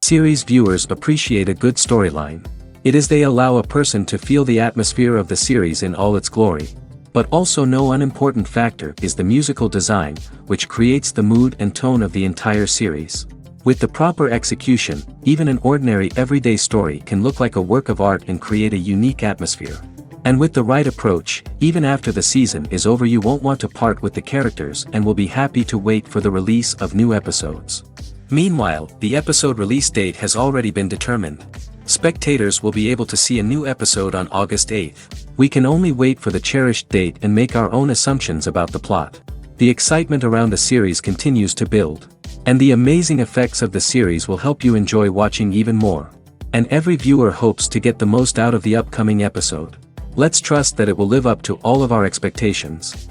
Series viewers appreciate a good storyline. It is they allow a person to feel the atmosphere of the series in all its glory. But also no unimportant factor is the musical design, which creates the mood and tone of the entire series. With the proper execution, even an ordinary everyday story can look like a work of art and create a unique atmosphere. And with the right approach, even after the season is over you won't want to part with the characters and will be happy to wait for the release of new episodes. Meanwhile, the episode release date has already been determined. Spectators will be able to see a new episode on August 8th. We can only wait for the cherished date and make our own assumptions about the plot. The excitement around the series continues to build. And the amazing effects of the series will help you enjoy watching even more. And every viewer hopes to get the most out of the upcoming episode. Let's trust that it will live up to all of our expectations.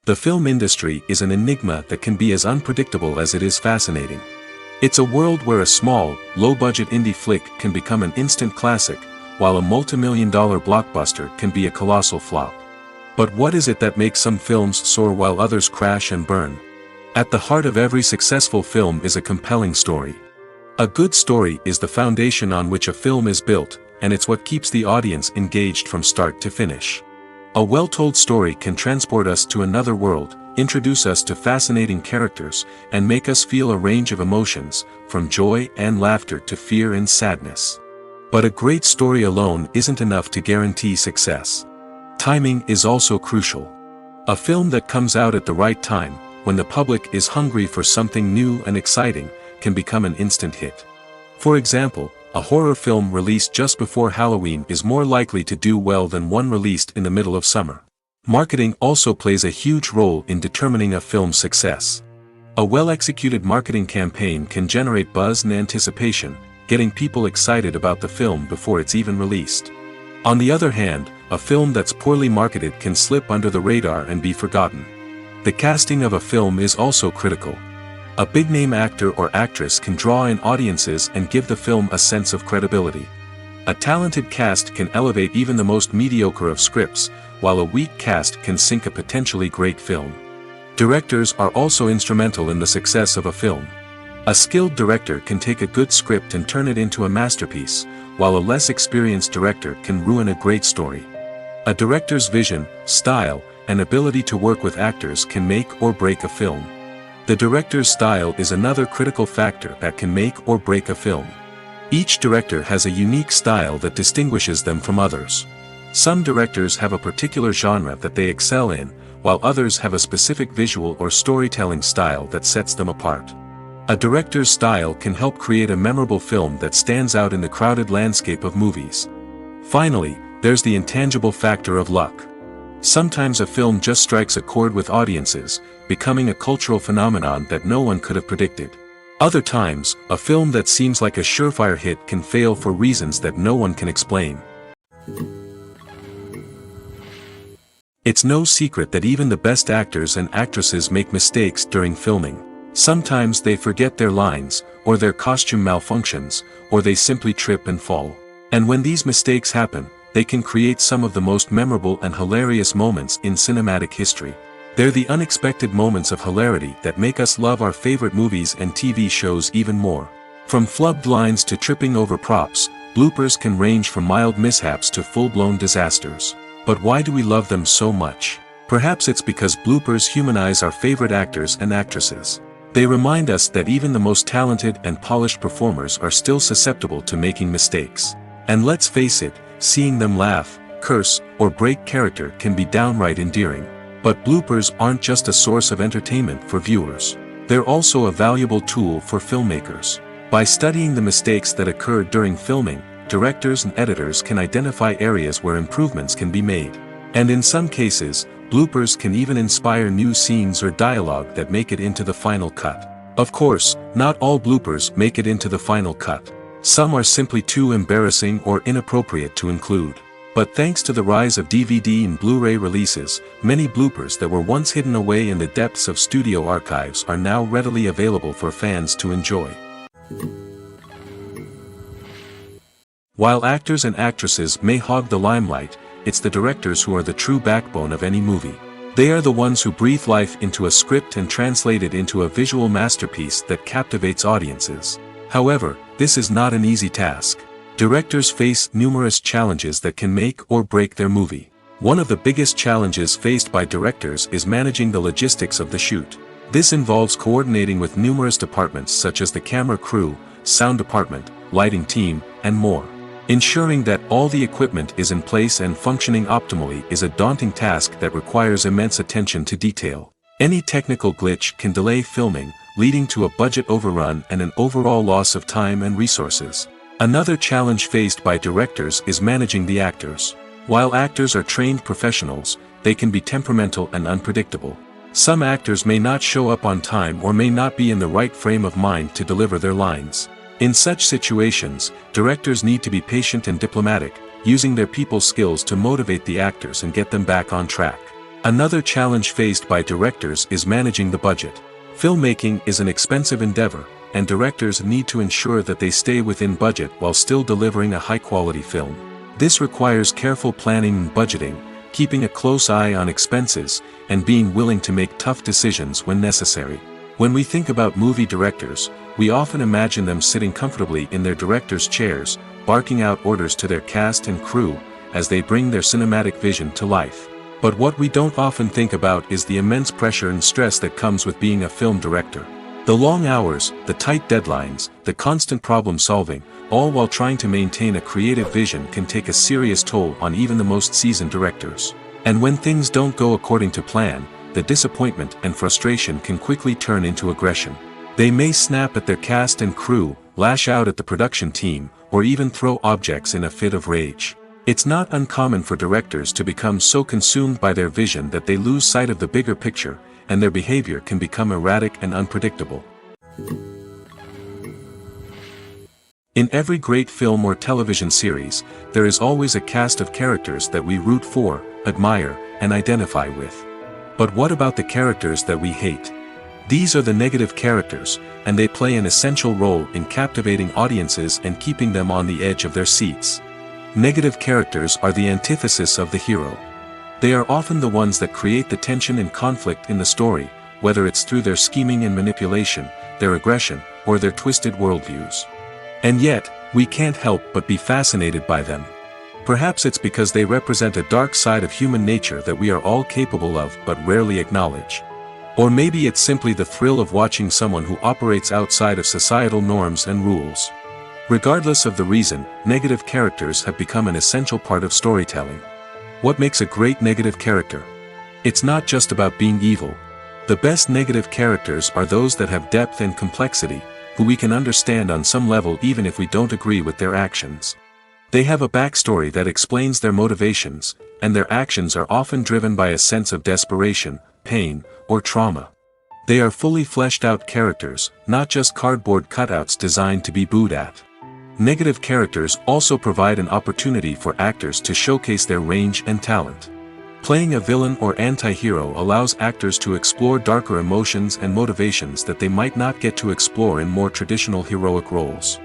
The film industry is an enigma that can be as unpredictable as it is fascinating. It's a world where a small, low-budget indie flick can become an instant classic, while a multi-million-dollar blockbuster can be a colossal flop. But what is it that makes some films soar while others crash and burn? At the heart of every successful film is a compelling story. A good story is the foundation on which a film is built, and it's what keeps the audience engaged from start to finish. A well-told story can transport us to another world, introduce us to fascinating characters, and make us feel a range of emotions, from joy and laughter to fear and sadness. But a great story alone isn't enough to guarantee success. Timing is also crucial. A film that comes out at the right time, when the public is hungry for something new and exciting, can become an instant hit. For example, a horror film released just before Halloween is more likely to do well than one released in the middle of summer. Marketing also plays a huge role in determining a film's success. A well-executed marketing campaign can generate buzz and anticipation, getting people excited about the film before it's even released. On the other hand, a film that's poorly marketed can slip under the radar and be forgotten. The casting of a film is also critical. A big-name actor or actress can draw in audiences and give the film a sense of credibility. A talented cast can elevate even the most mediocre of scripts, while a weak cast can sink a potentially great film. Directors are also instrumental in the success of a film. A skilled director can take a good script and turn it into a masterpiece, while a less experienced director can ruin a great story. A director's vision, style, and ability to work with actors can make or break a film. The director's style is another critical factor that can make or break a film. Each director has a unique style that distinguishes them from others. Some directors have a particular genre that they excel in, while others have a specific visual or storytelling style that sets them apart. A director's style can help create a memorable film that stands out in the crowded landscape of movies. Finally, there's the intangible factor of luck. Sometimes a film just strikes a chord with audiences, becoming a cultural phenomenon that no one could have predicted. Other times, a film that seems like a surefire hit can fail for reasons that no one can explain. It's no secret that even the best actors and actresses make mistakes during filming. Sometimes they forget their lines, or their costume malfunctions, or they simply trip and fall. And when these mistakes happen, they can create some of the most memorable and hilarious moments in cinematic history. They're the unexpected moments of hilarity that make us love our favorite movies and TV shows even more. From flubbed lines to tripping over props, bloopers can range from mild mishaps to full-blown disasters. But why do we love them so much? Perhaps it's because bloopers humanize our favorite actors and actresses. They remind us that even the most talented and polished performers are still susceptible to making mistakes. And let's face it, seeing them laugh, curse, or break character can be downright endearing. But bloopers aren't just a source of entertainment for viewers. They're also a valuable tool for filmmakers. By studying the mistakes that occurred during filming, directors and editors can identify areas where improvements can be made. And in some cases, bloopers can even inspire new scenes or dialogue that make it into the final cut. Of course, not all bloopers make it into the final cut. Some are simply too embarrassing or inappropriate to include. But thanks to the rise of DVD and Blu-ray releases, many bloopers that were once hidden away in the depths of studio archives are now readily available for fans to enjoy. While actors and actresses may hog the limelight, it's the directors who are the true backbone of any movie. They are the ones who breathe life into a script and translate it into a visual masterpiece that captivates audiences. However, this is not an easy task. Directors face numerous challenges that can make or break their movie. One of the biggest challenges faced by directors is managing the logistics of the shoot. This involves coordinating with numerous departments such as the camera crew, sound department, lighting team, and more. Ensuring that all the equipment is in place and functioning optimally is a daunting task that requires immense attention to detail. Any technical glitch can delay filming, leading to a budget overrun and an overall loss of time and resources. Another challenge faced by directors is managing the actors. While actors are trained professionals, they can be temperamental and unpredictable. Some actors may not show up on time or may not be in the right frame of mind to deliver their lines. In such situations, directors need to be patient and diplomatic, using their people skills to motivate the actors and get them back on track. Another challenge faced by directors is managing the budget. Filmmaking is an expensive endeavor, and directors need to ensure that they stay within budget while still delivering a high-quality film. This requires careful planning and budgeting, keeping a close eye on expenses, and being willing to make tough decisions when necessary. When we think about movie directors, we often imagine them sitting comfortably in their director's chairs, barking out orders to their cast and crew, as they bring their cinematic vision to life. But what we don't often think about is the immense pressure and stress that comes with being a film director. The long hours, the tight deadlines, the constant problem solving, all while trying to maintain a creative vision can take a serious toll on even the most seasoned directors. And when things don't go according to plan, the disappointment and frustration can quickly turn into aggression. They may snap at their cast and crew, lash out at the production team, or even throw objects in a fit of rage. It's not uncommon for directors to become so consumed by their vision that they lose sight of the bigger picture, and their behavior can become erratic and unpredictable. In every great film or television series, there is always a cast of characters that we root for, admire, and identify with. But what about the characters that we hate? These are the negative characters, and they play an essential role in captivating audiences and keeping them on the edge of their seats. Negative characters are the antithesis of the hero. They are often the ones that create the tension and conflict in the story, whether it's through their scheming and manipulation, their aggression, or their twisted worldviews. And yet, we can't help but be fascinated by them. Perhaps it's because they represent a dark side of human nature that we are all capable of but rarely acknowledge. Or maybe it's simply the thrill of watching someone who operates outside of societal norms and rules. Regardless of the reason, negative characters have become an essential part of storytelling. What makes a great negative character? It's not just about being evil. The best negative characters are those that have depth and complexity, who we can understand on some level even if we don't agree with their actions. They have a backstory that explains their motivations, and their actions are often driven by a sense of desperation, pain, or trauma. They are fully fleshed out characters, not just cardboard cutouts designed to be booed at. Negative characters also provide an opportunity for actors to showcase their range and talent. Playing a villain or anti-hero allows actors to explore darker emotions and motivations that they might not get to explore in more traditional heroic roles.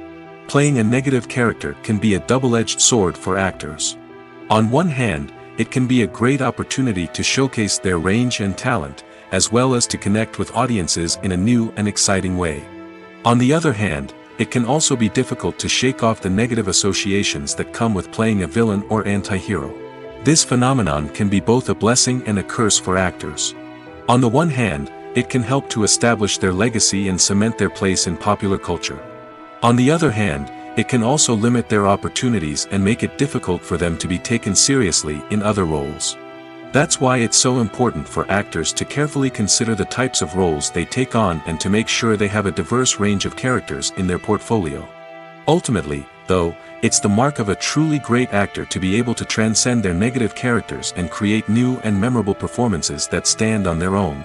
Playing a negative character can be a double-edged sword for actors. On one hand, it can be a great opportunity to showcase their range and talent, as well as to connect with audiences in a new and exciting way. On the other hand, it can also be difficult to shake off the negative associations that come with playing a villain or anti-hero. This phenomenon can be both a blessing and a curse for actors. On the one hand, it can help to establish their legacy and cement their place in popular culture. On the other hand, it can also limit their opportunities and make it difficult for them to be taken seriously in other roles. That's why it's so important for actors to carefully consider the types of roles they take on and to make sure they have a diverse range of characters in their portfolio. Ultimately, though, it's the mark of a truly great actor to be able to transcend their negative characters and create new and memorable performances that stand on their own.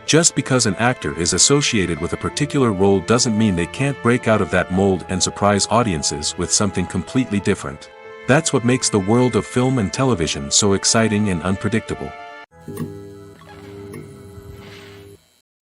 Just because an actor is associated with a particular role doesn't mean they can't break out of that mold and surprise audiences with something completely different. That's what makes the world of film and television so exciting and unpredictable.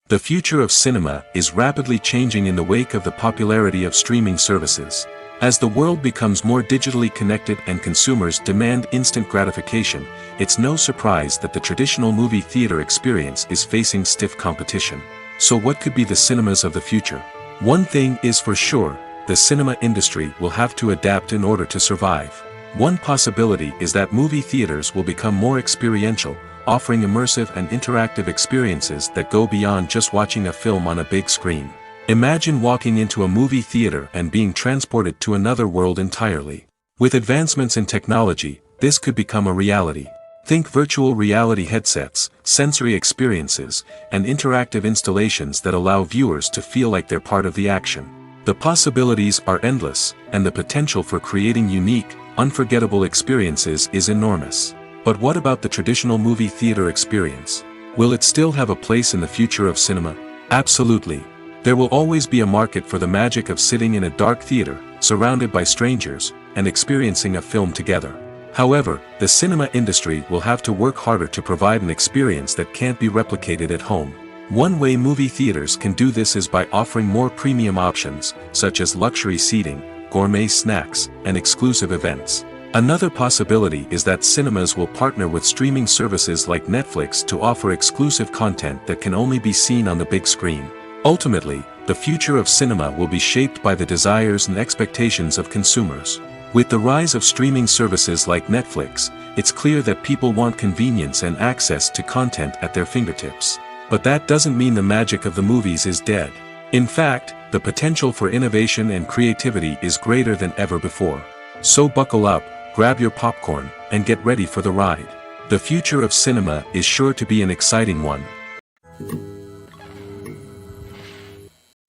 The future of cinema is rapidly changing in the wake of the popularity of streaming services. As the world becomes more digitally connected and consumers demand instant gratification, it's no surprise that the traditional movie theater experience is facing stiff competition. So what could be the cinemas of the future? One thing is for sure, the cinema industry will have to adapt in order to survive. One possibility is that movie theaters will become more experiential, offering immersive and interactive experiences that go beyond just watching a film on a big screen. Imagine walking into a movie theater and being transported to another world entirely. With advancements in technology, this could become a reality. Think virtual reality headsets, sensory experiences, and interactive installations that allow viewers to feel like they're part of the action. The possibilities are endless, and the potential for creating unique, unforgettable experiences is enormous. But what about the traditional movie theater experience? Will it still have a place in the future of cinema? Absolutely. There will always be a market for the magic of sitting in a dark theater, surrounded by strangers, and experiencing a film together. However, the cinema industry will have to work harder to provide an experience that can't be replicated at home. One way movie theaters can do this is by offering more premium options, such as luxury seating, gourmet snacks, and exclusive events. Another possibility is that cinemas will partner with streaming services like Netflix to offer exclusive content that can only be seen on the big screen. Ultimately, the future of cinema will be shaped by the desires and expectations of consumers. With the rise of streaming services like Netflix, it's clear that people want convenience and access to content at their fingertips. But that doesn't mean the magic of the movies is dead. In fact, the potential for innovation and creativity is greater than ever before. So buckle up, grab your popcorn, and get ready for the ride. The future of cinema is sure to be an exciting one.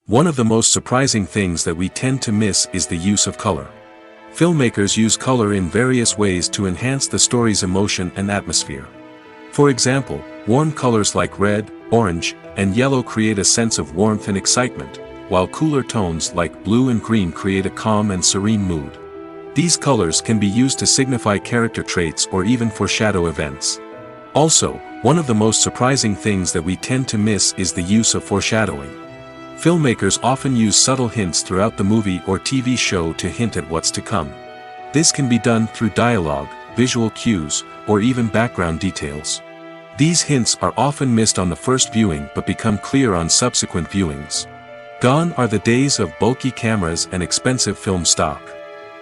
One of the most surprising things that we tend to miss is the use of color. Filmmakers use color in various ways to enhance the story's emotion and atmosphere. For example, warm colors like red, orange, and yellow create a sense of warmth and excitement, while cooler tones like blue and green create a calm and serene mood. These colors can be used to signify character traits or even foreshadow events. Also, one of the most surprising things that we tend to miss is the use of foreshadowing. Filmmakers often use subtle hints throughout the movie or TV show to hint at what's to come. This can be done through dialogue, visual cues, or even background details. These hints are often missed on the first viewing but become clear on subsequent viewings. Gone are the days of bulky cameras and expensive film stock.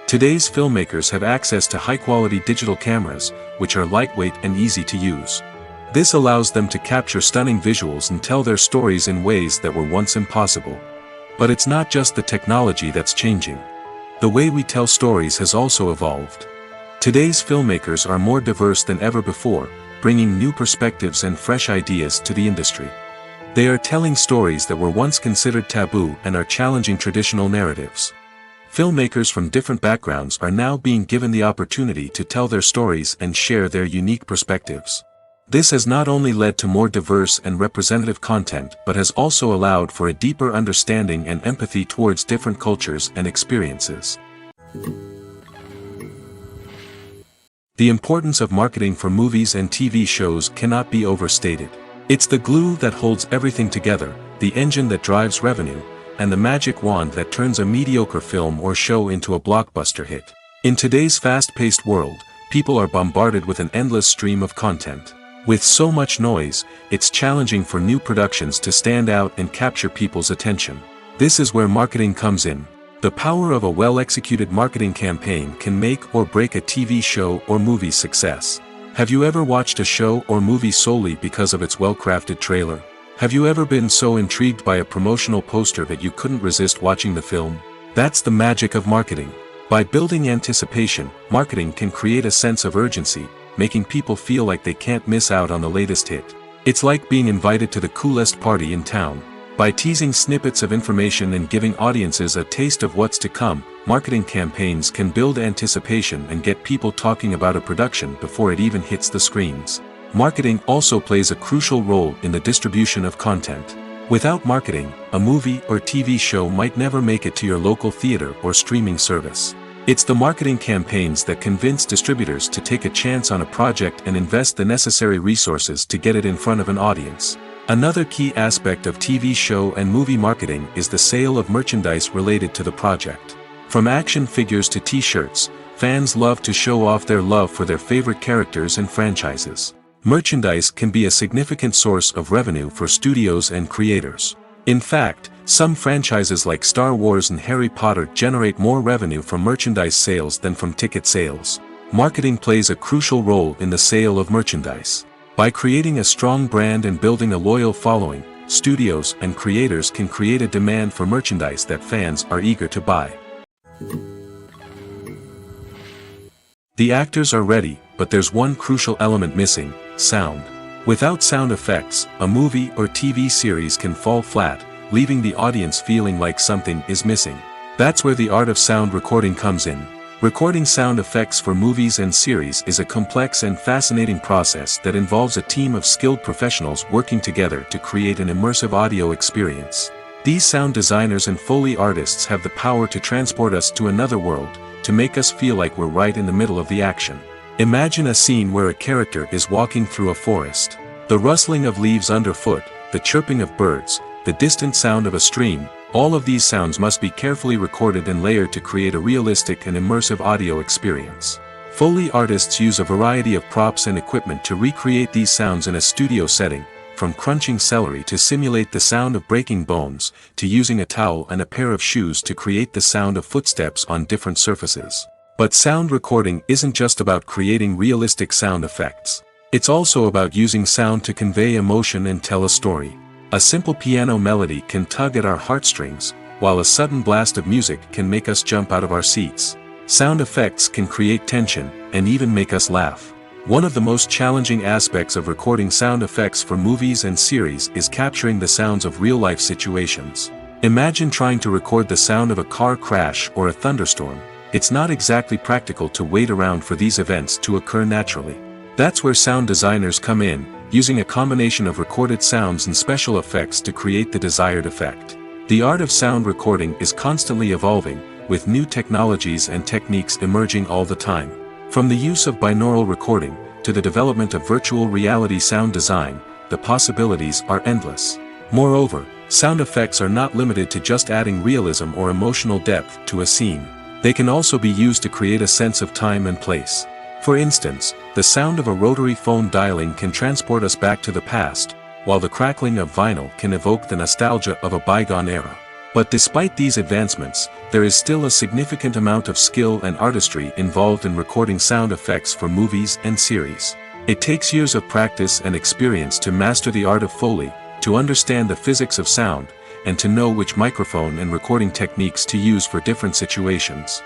Today's filmmakers have access to high-quality digital cameras, which are lightweight and easy to use. This allows them to capture stunning visuals and tell their stories in ways that were once impossible. But it's not just the technology that's changing. The way we tell stories has also evolved. Today's filmmakers are more diverse than ever before, bringing new perspectives and fresh ideas to the industry. They are telling stories that were once considered taboo and are challenging traditional narratives. Filmmakers from different backgrounds are now being given the opportunity to tell their stories and share their unique perspectives. This has not only led to more diverse and representative content but has also allowed for a deeper understanding and empathy towards different cultures and experiences. The importance of marketing for movies and TV shows cannot be overstated. It's the glue that holds everything together, the engine that drives revenue, and the magic wand that turns a mediocre film or show into a blockbuster hit. In today's fast-paced world, people are bombarded with an endless stream of content. With so much noise, it's challenging for new productions to stand out and capture people's attention. This is where marketing comes in. The power of a well-executed marketing campaign can make or break a TV show or movie's success. Have you ever watched a show or movie solely because of its well-crafted trailer? Have you ever been so intrigued by a promotional poster that you couldn't resist watching the film? That's the magic of marketing. By building anticipation, marketing can create a sense of urgency, making people feel like they can't miss out on the latest hit. It's like being invited to the coolest party in town. By teasing snippets of information and giving audiences a taste of what's to come, marketing campaigns can build anticipation and get people talking about a production before it even hits the screens. Marketing also plays a crucial role in the distribution of content. Without marketing, a movie or TV show might never make it to your local theater or streaming service. It's the marketing campaigns that convince distributors to take a chance on a project and invest the necessary resources to get it in front of an audience. Another key aspect of TV show and movie marketing is the sale of merchandise related to the project. From action figures to t-shirts, fans love to show off their love for their favorite characters and franchises. Merchandise can be a significant source of revenue for studios and creators. In fact, some franchises like Star Wars and Harry Potter generate more revenue from merchandise sales than from ticket sales. Marketing plays a crucial role in the sale of merchandise. By creating a strong brand and building a loyal following, studios and creators can create a demand for merchandise that fans are eager to buy. The actors are ready, but there's one crucial element missing: sound. Without sound effects, a movie or TV series can fall flat, leaving the audience feeling like something is missing. That's where the art of sound recording comes in. Recording sound effects for movies and series is a complex and fascinating process that involves a team of skilled professionals working together to create an immersive audio experience. These sound designers and Foley artists have the power to transport us to another world, to make us feel like we're right in the middle of the action. Imagine a scene where a character is walking through a forest. The rustling of leaves underfoot, the chirping of birds, the distant sound of a stream, all of these sounds must be carefully recorded and layered to create a realistic and immersive audio experience. Foley artists use a variety of props and equipment to recreate these sounds in a studio setting, from crunching celery to simulate the sound of breaking bones, to using a towel and a pair of shoes to create the sound of footsteps on different surfaces. But sound recording isn't just about creating realistic sound effects. It's also about using sound to convey emotion and tell a story. A simple piano melody can tug at our heartstrings, while a sudden blast of music can make us jump out of our seats. Sound effects can create tension, and even make us laugh. One of the most challenging aspects of recording sound effects for movies and series is capturing the sounds of real-life situations. Imagine trying to record the sound of a car crash or a thunderstorm. It's not exactly practical to wait around for these events to occur naturally. That's where sound designers come in, using a combination of recorded sounds and special effects to create the desired effect. The art of sound recording is constantly evolving, with new technologies and techniques emerging all the time. From the use of binaural recording, to the development of virtual reality sound design, the possibilities are endless. Moreover, sound effects are not limited to just adding realism or emotional depth to a scene. They can also be used to create a sense of time and place. For instance, the sound of a rotary phone dialing can transport us back to the past, while the crackling of vinyl can evoke the nostalgia of a bygone era. But despite these advancements, there is still a significant amount of skill and artistry involved in recording sound effects for movies and series. It takes years of practice and experience to master the art of Foley, to understand the physics of sound, and to know which microphone and recording techniques to use for different situations.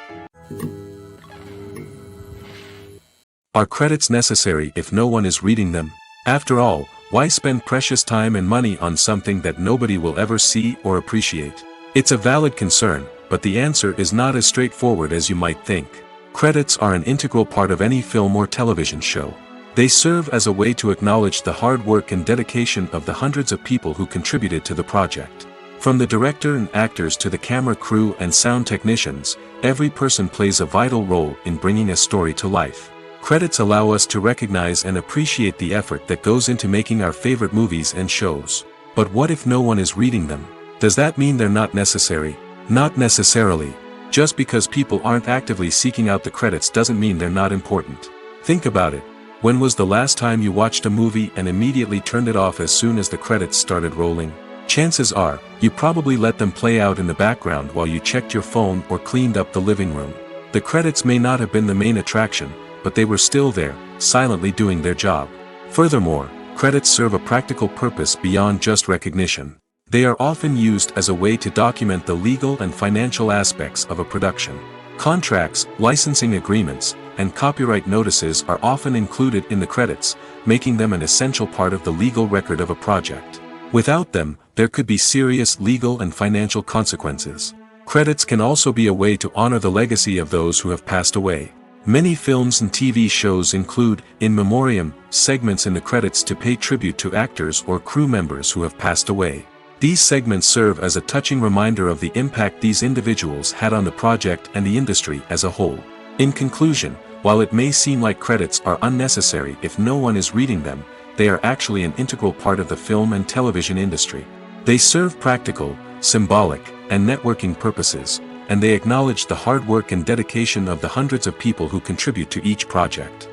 Are credits necessary if no one is reading them? After all, why spend precious time and money on something that nobody will ever see or appreciate? It's a valid concern, but the answer is not as straightforward as you might think. Credits are an integral part of any film or television show. They serve as a way to acknowledge the hard work and dedication of the hundreds of people who contributed to the project. From the director and actors to the camera crew and sound technicians, every person plays a vital role in bringing a story to life. Credits allow us to recognize and appreciate the effort that goes into making our favorite movies and shows. But what if no one is reading them? Does that mean they're not necessary? Not necessarily. Just because people aren't actively seeking out the credits doesn't mean they're not important. Think about it. When was the last time you watched a movie and immediately turned it off as soon as the credits started rolling? Chances are, you probably let them play out in the background while you checked your phone or cleaned up the living room. The credits may not have been the main attraction, but they were still there, silently doing their job. Furthermore, credits serve a practical purpose beyond just recognition. They are often used as a way to document the legal and financial aspects of a production. Contracts, licensing agreements, and copyright notices are often included in the credits, making them an essential part of the legal record of a project. Without them, there could be serious legal and financial consequences. Credits can also be a way to honor the legacy of those who have passed away. Many films and TV shows include, in memoriam, segments in the credits to pay tribute to actors or crew members who have passed away. These segments serve as a touching reminder of the impact these individuals had on the project and the industry as a whole. In conclusion, while it may seem like credits are unnecessary if no one is reading them, they are actually an integral part of the film and television industry. They serve practical, symbolic, and networking purposes, and they acknowledge the hard work and dedication of the hundreds of people who contribute to each project.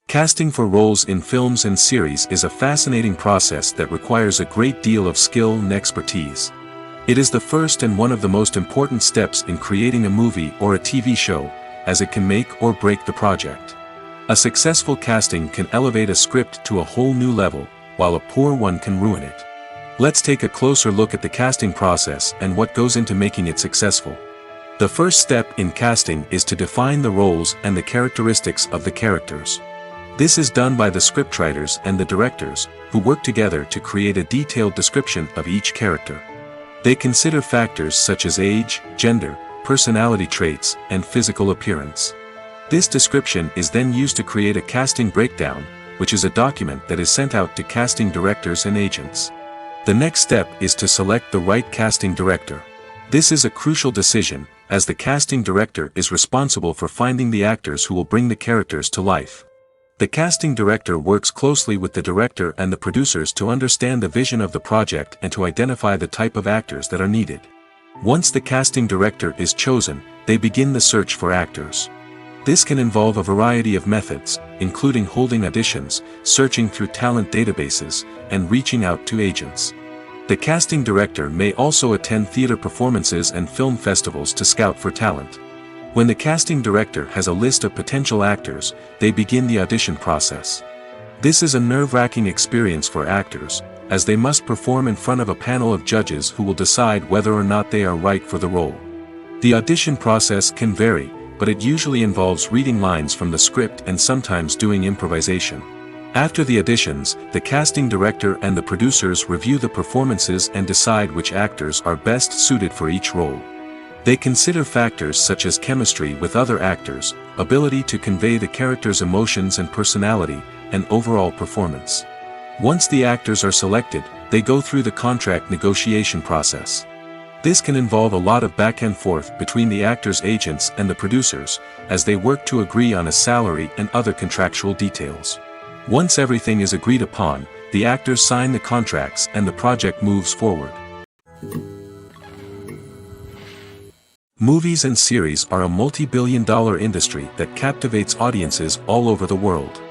Casting for roles in films and series is a fascinating process that requires a great deal of skill and expertise. It is the first and one of the most important steps in creating a movie or a TV show, as it can make or break the project. A successful casting can elevate a script to a whole new level, while a poor one can ruin it. Let's take a closer look at the casting process and what goes into making it successful. The first step in casting is to define the roles and the characteristics of the characters. This is done by the scriptwriters and the directors, who work together to create a detailed description of each character. They consider factors such as age, gender, personality traits, and physical appearance. This description is then used to create a casting breakdown, which is a document that is sent out to casting directors and agents. The next step is to select the right casting director. This is a crucial decision, as the casting director is responsible for finding the actors who will bring the characters to life. The casting director works closely with the director and the producers to understand the vision of the project and to identify the type of actors that are needed. Once the casting director is chosen, they begin the search for actors. This can involve a variety of methods, including holding auditions, searching through talent databases, and reaching out to agents. The casting director may also attend theater performances and film festivals to scout for talent. When the casting director has a list of potential actors, they begin the audition process. This is a nerve-wracking experience for actors, as they must perform in front of a panel of judges who will decide whether or not they are right for the role. The audition process can vary, but it usually involves reading lines from the script and sometimes doing improvisation. After the auditions, the casting director and the producers review the performances and decide which actors are best suited for each role. They consider factors such as chemistry with other actors, ability to convey the character's emotions and personality, and overall performance. Once the actors are selected, they go through the contract negotiation process. This can involve a lot of back and forth between the actors' agents and the producers, as they work to agree on a salary and other contractual details. Once everything is agreed upon, the actors sign the contracts and the project moves forward. Movies and series are a multi-billion-dollar industry that captivates audiences all over the world.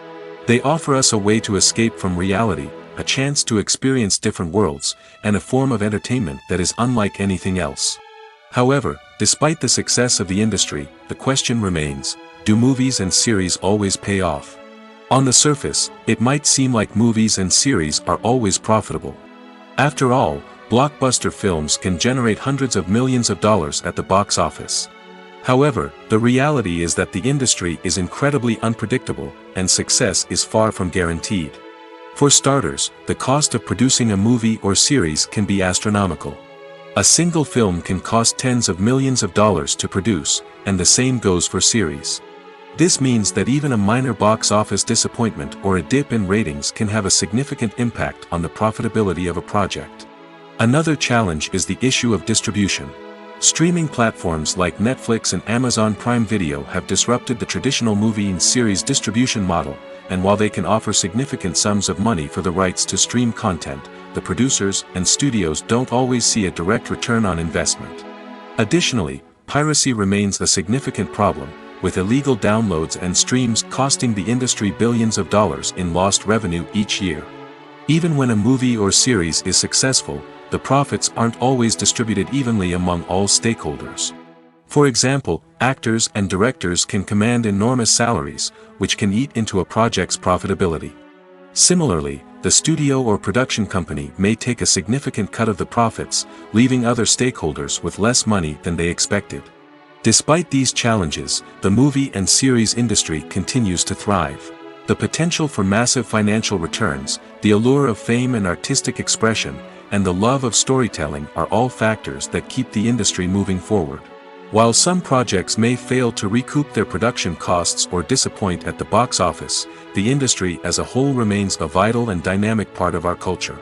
They offer us a way to escape from reality, a chance to experience different worlds, and a form of entertainment that is unlike anything else. However, despite the success of the industry, the question remains, do movies and series always pay off? On the surface, it might seem like movies and series are always profitable. After all, blockbuster films can generate hundreds of millions of dollars at the box office. However, the reality is that the industry is incredibly unpredictable, and success is far from guaranteed. For starters, the cost of producing a movie or series can be astronomical. A single film can cost tens of millions of dollars to produce, and the same goes for series. This means that even a minor box office disappointment or a dip in ratings can have a significant impact on the profitability of a project. Another challenge is the issue of distribution. Streaming platforms like Netflix and Amazon Prime Video have disrupted the traditional movie and series distribution model, and while they can offer significant sums of money for the rights to stream content, the producers and studios don't always see a direct return on investment. Additionally, piracy remains a significant problem, with illegal downloads and streams costing the industry billions of dollars in lost revenue each year. Even when a movie or series is successful, the profits aren't always distributed evenly among all stakeholders. For example, actors and directors can command enormous salaries, which can eat into a project's profitability. Similarly, the studio or production company may take a significant cut of the profits, leaving other stakeholders with less money than they expected. Despite these challenges, the movie and series industry continues to thrive. The potential for massive financial returns, the allure of fame and artistic expression, and the love of storytelling are all factors that keep the industry moving forward. While some projects may fail to recoup their production costs or disappoint at the box office, the industry as a whole remains a vital and dynamic part of our culture.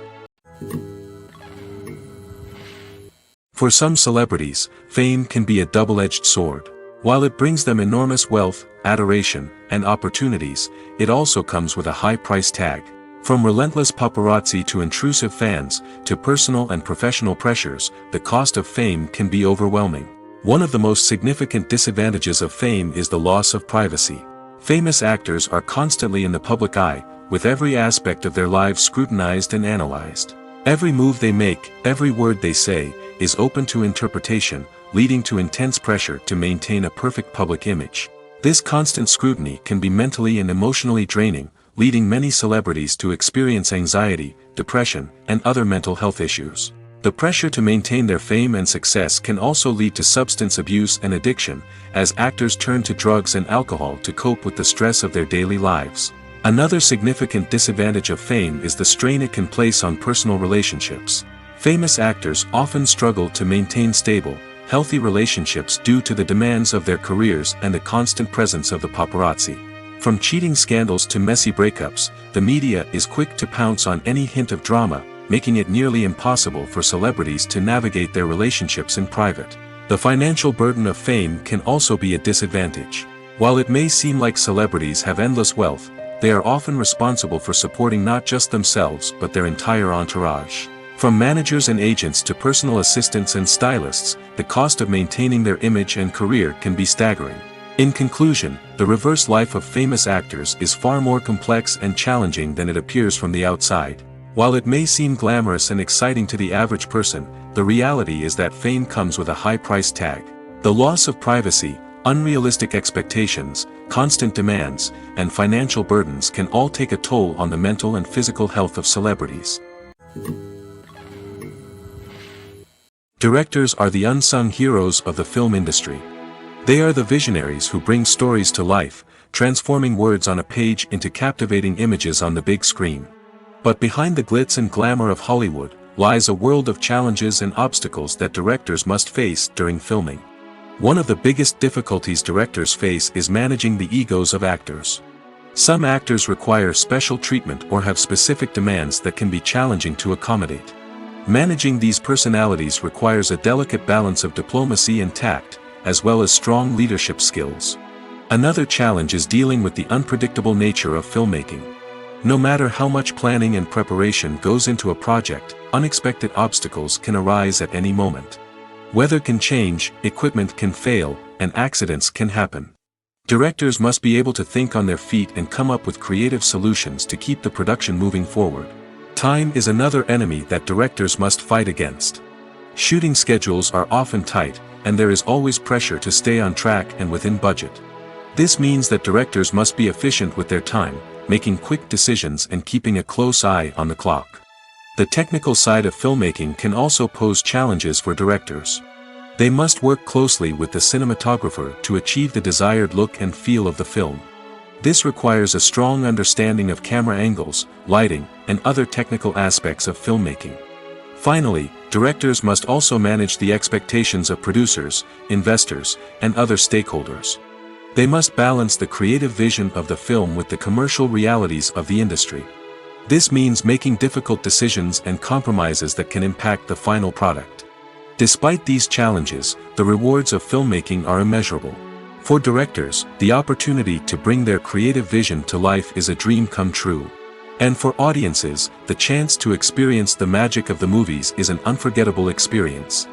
For some celebrities, fame can be a double-edged sword. While it brings them enormous wealth, adoration, and opportunities, it also comes with a high price tag. From relentless paparazzi to intrusive fans, to personal and professional pressures, the cost of fame can be overwhelming. One of the most significant disadvantages of fame is the loss of privacy. Famous actors are constantly in the public eye, with every aspect of their lives scrutinized and analyzed. Every move they make, every word they say, is open to interpretation, leading to intense pressure to maintain a perfect public image. This constant scrutiny can be mentally and emotionally draining, leading many celebrities to experience anxiety, depression, and other mental health issues. The pressure to maintain their fame and success can also lead to substance abuse and addiction, as actors turn to drugs and alcohol to cope with the stress of their daily lives. Another significant disadvantage of fame is the strain it can place on personal relationships. Famous actors often struggle to maintain stable, healthy relationships due to the demands of their careers and the constant presence of the paparazzi. From cheating scandals to messy breakups, the media is quick to pounce on any hint of drama, making it nearly impossible for celebrities to navigate their relationships in private. The financial burden of fame can also be a disadvantage. While it may seem like celebrities have endless wealth, they are often responsible for supporting not just themselves but their entire entourage. From managers and agents to personal assistants and stylists, the cost of maintaining their image and career can be staggering. In conclusion, the reverse life of famous actors is far more complex and challenging than it appears from the outside. While it may seem glamorous and exciting to the average person, the reality is that fame comes with a high price tag. The loss of privacy, unrealistic expectations, constant demands, and financial burdens can all take a toll on the mental and physical health of celebrities. Directors are the unsung heroes of the film industry. They are the visionaries who bring stories to life, transforming words on a page into captivating images on the big screen. But behind the glitz and glamour of Hollywood, lies a world of challenges and obstacles that directors must face during filming. One of the biggest difficulties directors face is managing the egos of actors. Some actors require special treatment or have specific demands that can be challenging to accommodate. Managing these personalities requires a delicate balance of diplomacy and tact, as well as strong leadership skills. Another challenge is dealing with the unpredictable nature of filmmaking. No matter how much planning and preparation goes into a project, unexpected obstacles can arise at any moment. Weather can change, equipment can fail, and accidents can happen. Directors must be able to think on their feet and come up with creative solutions to keep the production moving forward. Time is another enemy that directors must fight against. Shooting schedules are often tight, and there is always pressure to stay on track and within budget. This means that directors must be efficient with their time, making quick decisions and keeping a close eye on the clock. The technical side of filmmaking can also pose challenges for directors. They must work closely with the cinematographer to achieve the desired look and feel of the film. This requires a strong understanding of camera angles, lighting, and other technical aspects of filmmaking. Finally, directors must also manage the expectations of producers, investors, and other stakeholders. They must balance the creative vision of the film with the commercial realities of the industry. This means making difficult decisions and compromises that can impact the final product. Despite these challenges, the rewards of filmmaking are immeasurable. For directors, the opportunity to bring their creative vision to life is a dream come true. And for audiences, the chance to experience the magic of the movies is an unforgettable experience.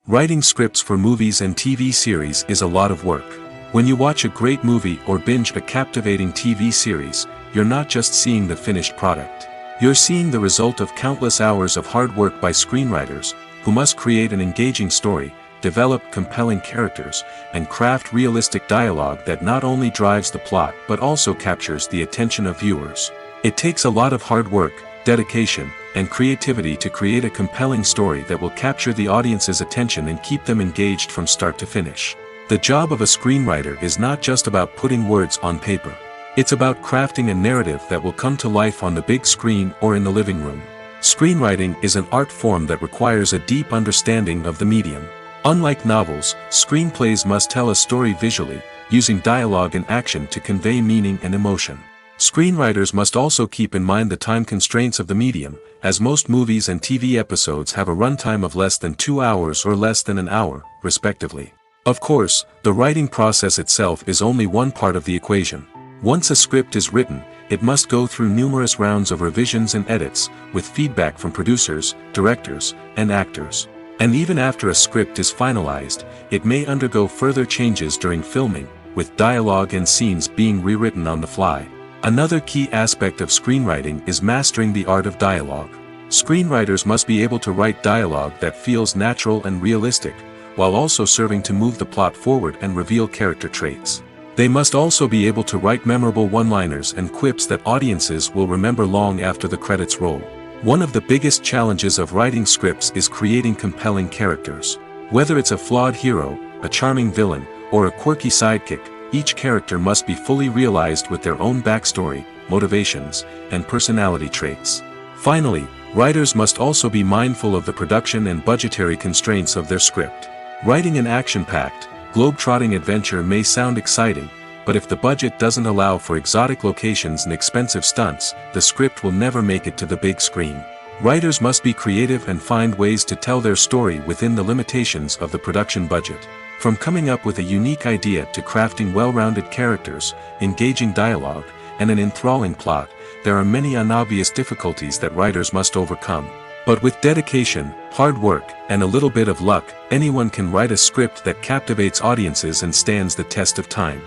Writing scripts for movies and TV series is a lot of work. When you watch a great movie or binge a captivating TV series, you're not just seeing the finished product. You're seeing the result of countless hours of hard work by screenwriters, who must create an engaging story, develop compelling characters, and craft realistic dialogue that not only drives the plot but also captures the attention of viewers. It takes a lot of hard work, dedication, and creativity to create a compelling story that will capture the audience's attention and keep them engaged from start to finish. The job of a screenwriter is not just about putting words on paper. It's about crafting a narrative that will come to life on the big screen or in the living room. Screenwriting is an art form that requires a deep understanding of the medium. Unlike novels, screenplays must tell a story visually, using dialogue and action to convey meaning and emotion. Screenwriters must also keep in mind the time constraints of the medium, as most movies and TV episodes have a runtime of less than 2 hours or less than an hour, respectively. Of course, the writing process itself is only one part of the equation. Once a script is written, it must go through numerous rounds of revisions and edits, with feedback from producers, directors, and actors. And even after a script is finalized, it may undergo further changes during filming, with dialogue and scenes being rewritten on the fly. Another key aspect of screenwriting is mastering the art of dialogue. Screenwriters must be able to write dialogue that feels natural and realistic, while also serving to move the plot forward and reveal character traits. They must also be able to write memorable one-liners and quips that audiences will remember long after the credits roll. One of the biggest challenges of writing scripts is creating compelling characters. Whether it's a flawed hero, a charming villain, or a quirky sidekick, each character must be fully realized with their own backstory, motivations, and personality traits. Finally, writers must also be mindful of the production and budgetary constraints of their script. Writing an action-packed, globe-trotting adventure may sound exciting, but if the budget doesn't allow for exotic locations and expensive stunts, the script will never make it to the big screen. Writers must be creative and find ways to tell their story within the limitations of the production budget. From coming up with a unique idea to crafting well-rounded characters, engaging dialogue, and an enthralling plot, there are many unobvious difficulties that writers must overcome. But with dedication, hard work, and a little bit of luck, anyone can write a script that captivates audiences and stands the test of time.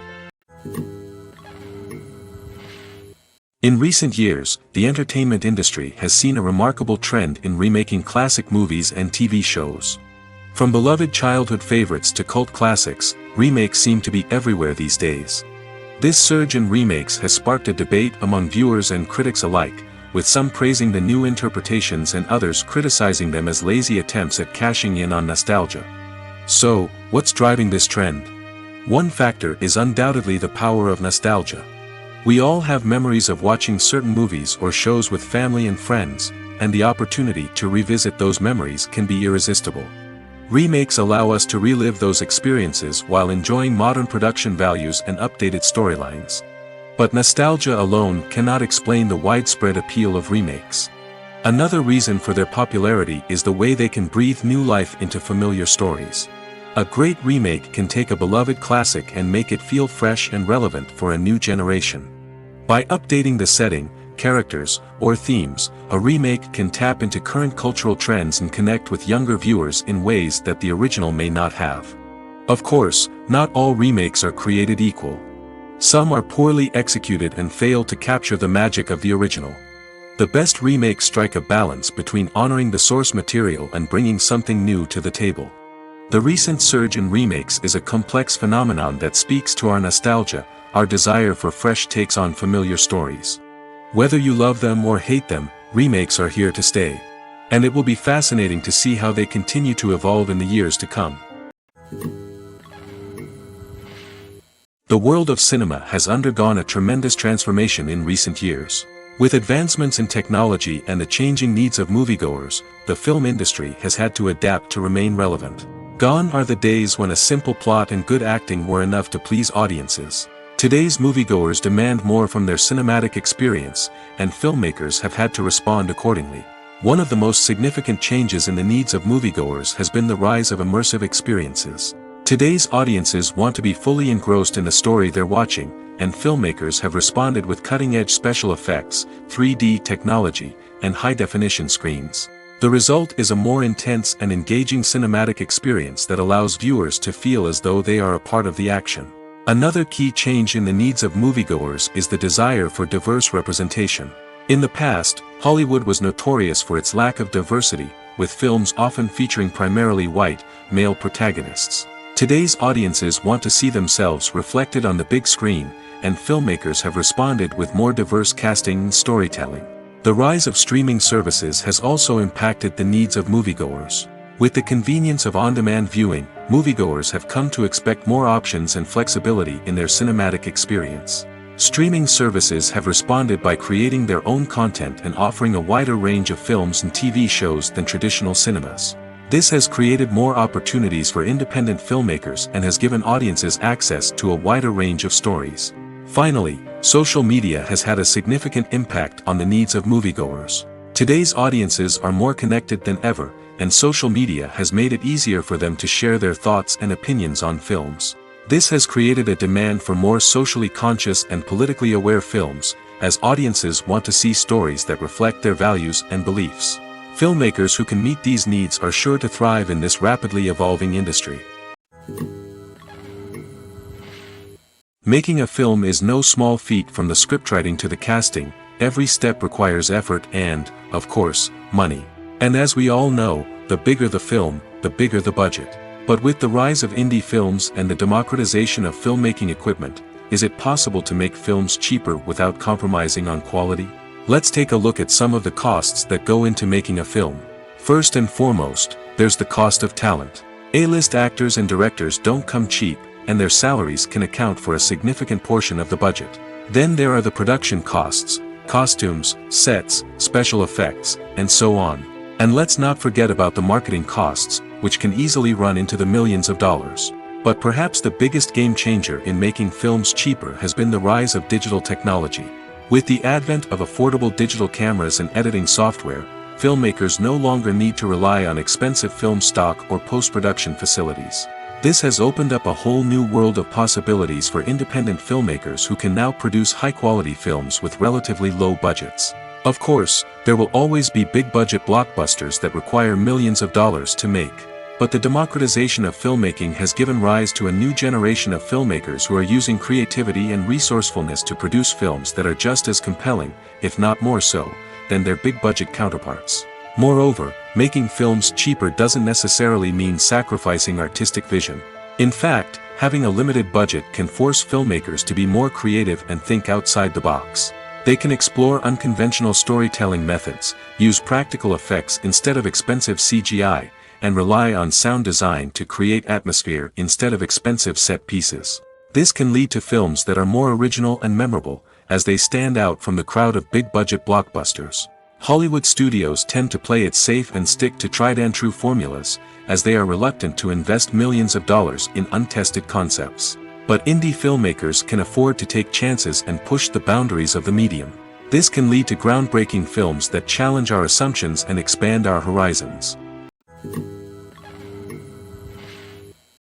In recent years, the entertainment industry has seen a remarkable trend in remaking classic movies and TV shows. From beloved childhood favorites to cult classics, remakes seem to be everywhere these days. This surge in remakes has sparked a debate among viewers and critics alike, with some praising the new interpretations and others criticizing them as lazy attempts at cashing in on nostalgia. So, what's driving this trend? One factor is undoubtedly the power of nostalgia. We all have memories of watching certain movies or shows with family and friends, and the opportunity to revisit those memories can be irresistible. Remakes allow us to relive those experiences while enjoying modern production values and updated storylines. But nostalgia alone cannot explain the widespread appeal of remakes. Another reason for their popularity is the way they can breathe new life into familiar stories. A great remake can take a beloved classic and make it feel fresh and relevant for a new generation. By updating the setting, characters, or themes, a remake can tap into current cultural trends and connect with younger viewers in ways that the original may not have. Of course, not all remakes are created equal. Some are poorly executed and fail to capture the magic of the original. The best remakes strike a balance between honoring the source material and bringing something new to the table. The recent surge in remakes is a complex phenomenon that speaks to our nostalgia, our desire for fresh takes on familiar stories. Whether you love them or hate them, remakes are here to stay. And it will be fascinating to see how they continue to evolve in the years to come. The world of cinema has undergone a tremendous transformation in recent years. With advancements in technology and the changing needs of moviegoers, the film industry has had to adapt to remain relevant. Gone are the days when a simple plot and good acting were enough to please audiences. Today's moviegoers demand more from their cinematic experience, and filmmakers have had to respond accordingly. One of the most significant changes in the needs of moviegoers has been the rise of immersive experiences. Today's audiences want to be fully engrossed in the story they're watching, and filmmakers have responded with cutting-edge special effects, 3D technology, and high-definition screens. The result is a more intense and engaging cinematic experience that allows viewers to feel as though they are a part of the action. Another key change in the needs of moviegoers is the desire for diverse representation. In the past, Hollywood was notorious for its lack of diversity, with films often featuring primarily white, male protagonists. Today's audiences want to see themselves reflected on the big screen, and filmmakers have responded with more diverse casting and storytelling. The rise of streaming services has also impacted the needs of moviegoers. With the convenience of on-demand viewing, moviegoers have come to expect more options and flexibility in their cinematic experience. Streaming services have responded by creating their own content and offering a wider range of films and TV shows than traditional cinemas. This has created more opportunities for independent filmmakers and has given audiences access to a wider range of stories. Finally, social media has had a significant impact on the needs of moviegoers. Today's audiences are more connected than ever, and social media has made it easier for them to share their thoughts and opinions on films. This has created a demand for more socially conscious and politically aware films, as audiences want to see stories that reflect their values and beliefs. Filmmakers who can meet these needs are sure to thrive in this rapidly evolving industry. Making a film is no small feat. From the scriptwriting to the casting, every step requires effort and, of course, money. And as we all know, the bigger the film, the bigger the budget. But with the rise of indie films and the democratization of filmmaking equipment, is it possible to make films cheaper without compromising on quality? Let's take a look at some of the costs that go into making a film. First and foremost, there's the cost of talent. A-list actors and directors don't come cheap, and their salaries can account for a significant portion of the budget. Then there are the production costs, costumes, sets, special effects, and so on. And let's not forget about the marketing costs, which can easily run into the millions of dollars. But perhaps the biggest game changer in making films cheaper has been the rise of digital technology. With the advent of affordable digital cameras and editing software, filmmakers no longer need to rely on expensive film stock or post-production facilities. This has opened up a whole new world of possibilities for independent filmmakers who can now produce high-quality films with relatively low budgets. Of course, there will always be big-budget blockbusters that require millions of dollars to make. But the democratization of filmmaking has given rise to a new generation of filmmakers who are using creativity and resourcefulness to produce films that are just as compelling, if not more so, than their big-budget counterparts. Moreover, making films cheaper doesn't necessarily mean sacrificing artistic vision. In fact, having a limited budget can force filmmakers to be more creative and think outside the box. They can explore unconventional storytelling methods, use practical effects instead of expensive CGI, and rely on sound design to create atmosphere instead of expensive set pieces. This can lead to films that are more original and memorable, as they stand out from the crowd of big-budget blockbusters. Hollywood studios tend to play it safe and stick to tried-and-true formulas, as they are reluctant to invest millions of dollars in untested concepts. But indie filmmakers can afford to take chances and push the boundaries of the medium. This can lead to groundbreaking films that challenge our assumptions and expand our horizons.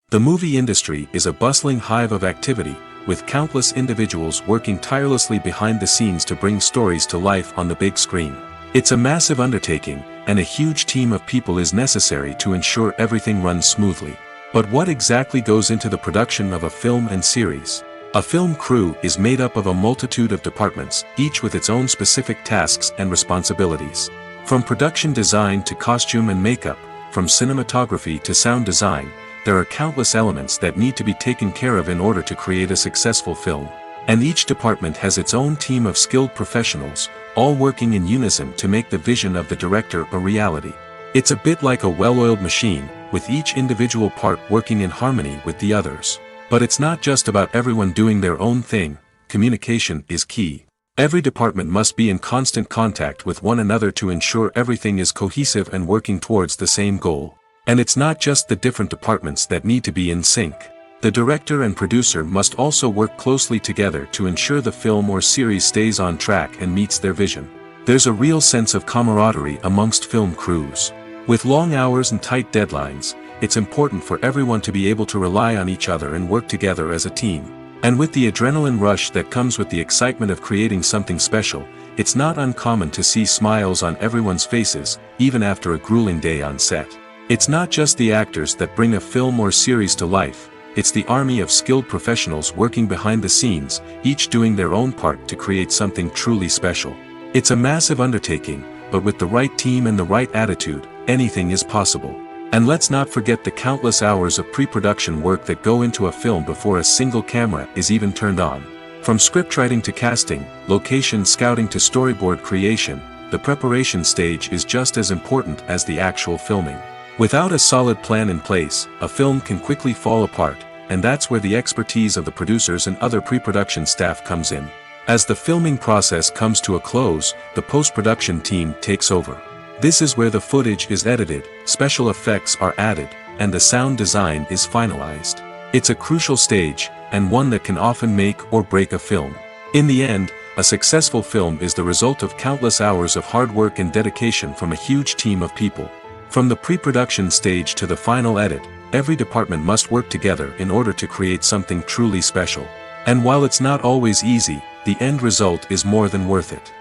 The movie industry is a bustling hive of activity, with countless individuals working tirelessly behind the scenes to bring stories to life on the big screen. It's a massive undertaking, and a huge team of people is necessary to ensure everything runs smoothly. But what exactly goes into the production of a film and series? A film crew is made up of a multitude of departments, each with its own specific tasks and responsibilities. From production design to costume and makeup, from cinematography to sound design, there are countless elements that need to be taken care of in order to create a successful film. And each department has its own team of skilled professionals, all working in unison to make the vision of the director a reality. It's a bit like a well-oiled machine, with each individual part working in harmony with the others. But it's not just about everyone doing their own thing. Communication is key. Every department must be in constant contact with one another to ensure everything is cohesive and working towards the same goal. And it's not just the different departments that need to be in sync. The director and producer must also work closely together to ensure the film or series stays on track and meets their vision. There's a real sense of camaraderie amongst film crews. With long hours and tight deadlines, it's important for everyone to be able to rely on each other and work together as a team. And with the adrenaline rush that comes with the excitement of creating something special, it's not uncommon to see smiles on everyone's faces, even after a grueling day on set. It's not just the actors that bring a film or series to life. It's the army of skilled professionals working behind the scenes, each doing their own part to create something truly special. It's a massive undertaking, but with the right team and the right attitude, anything is possible. And let's not forget the countless hours of pre-production work that go into a film before a single camera is even turned on. From scriptwriting to casting, location scouting to storyboard creation, the preparation stage is just as important as the actual filming. Without a solid plan in place, a film can quickly fall apart, and that's where the expertise of the producers and other pre-production staff comes in. As the filming process comes to a close, the post-production team takes over. This is where the footage is edited, special effects are added, and the sound design is finalized. It's a crucial stage, and one that can often make or break a film. In the end, a successful film is the result of countless hours of hard work and dedication from a huge team of people. From the pre-production stage to the final edit, every department must work together in order to create something truly special. And while it's not always easy, the end result is more than worth it.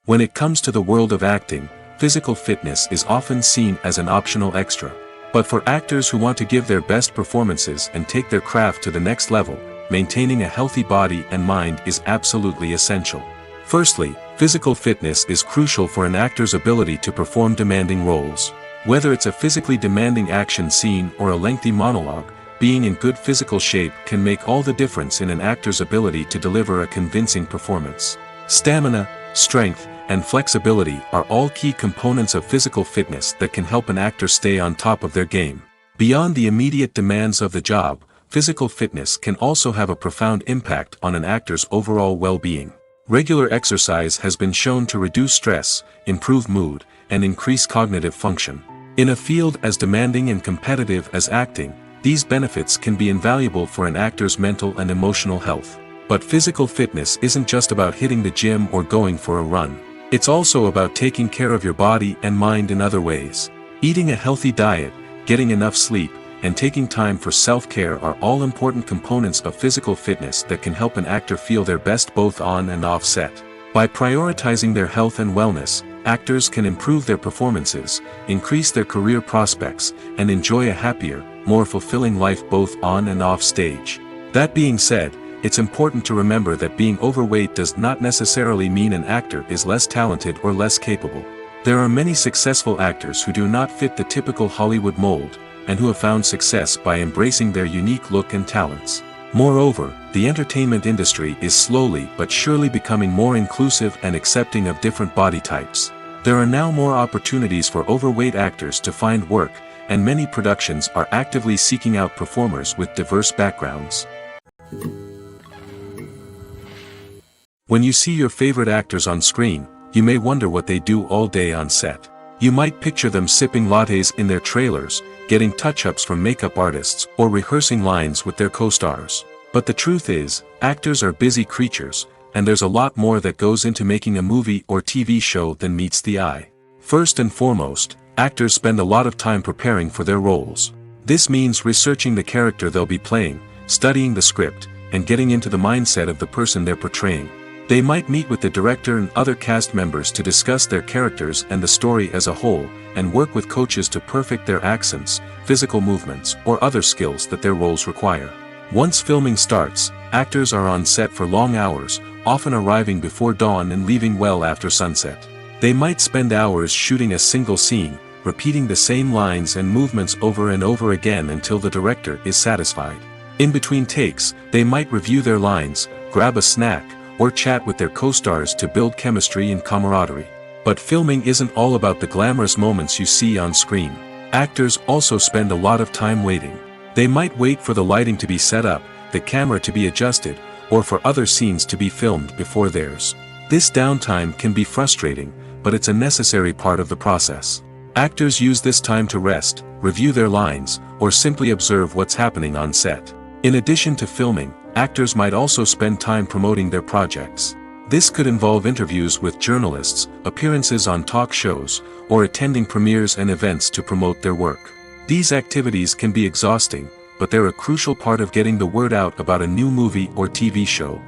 When it comes to the world of acting, physical fitness is often seen as an optional extra. But for actors who want to give their best performances and take their craft to the next level, maintaining a healthy body and mind is absolutely essential. Firstly, physical fitness is crucial for an actor's ability to perform demanding roles. Whether it's a physically demanding action scene or a lengthy monologue, being in good physical shape can make all the difference in an actor's ability to deliver a convincing performance. Stamina, strength, and flexibility are all key components of physical fitness that can help an actor stay on top of their game. Beyond the immediate demands of the job, physical fitness can also have a profound impact on an actor's overall well-being. Regular exercise has been shown to reduce stress, improve mood, and increase cognitive function. In a field as demanding and competitive as acting, these benefits can be invaluable for an actor's mental and emotional health. But physical fitness isn't just about hitting the gym or going for a run. It's also about taking care of your body and mind in other ways. Eating a healthy diet, getting enough sleep, and taking time for self-care are all important components of physical fitness that can help an actor feel their best both on and off set. By prioritizing their health and wellness, actors can improve their performances, increase their career prospects, and enjoy a happier, more fulfilling life both on and off stage. That being said, it's important to remember that being overweight does not necessarily mean an actor is less talented or less capable. There are many successful actors who do not fit the typical Hollywood mold, and who have found success by embracing their unique look and talents. Moreover, the entertainment industry is slowly but surely becoming more inclusive and accepting of different body types. There are now more opportunities for overweight actors to find work, and many productions are actively seeking out performers with diverse backgrounds. When you see your favorite actors on screen, you may wonder what they do all day on set. You might picture them sipping lattes in their trailers, getting touch-ups from makeup artists, or rehearsing lines with their co-stars. But the truth is, actors are busy creatures, and there's a lot more that goes into making a movie or TV show than meets the eye. First and foremost, actors spend a lot of time preparing for their roles. This means researching the character they'll be playing, studying the script, and getting into the mindset of the person they're portraying. They might meet with the director and other cast members to discuss their characters and the story as a whole, and work with coaches to perfect their accents, physical movements, or other skills that their roles require. Once filming starts, actors are on set for long hours, often arriving before dawn and leaving well after sunset. They might spend hours shooting a single scene, repeating the same lines and movements over and over again until the director is satisfied. In between takes, they might review their lines, grab a snack, or chat with their co-stars to build chemistry and camaraderie. But filming isn't all about the glamorous moments you see on screen. Actors also spend a lot of time waiting. They might wait for the lighting to be set up, the camera to be adjusted, or for other scenes to be filmed before theirs. This downtime can be frustrating, but it's a necessary part of the process. Actors use this time to rest, review their lines, or simply observe what's happening on set. In addition to filming, actors might also spend time promoting their projects. This could involve interviews with journalists, appearances on talk shows, or attending premieres and events to promote their work. These activities can be exhausting, but they're a crucial part of getting the word out about a new movie or TV show.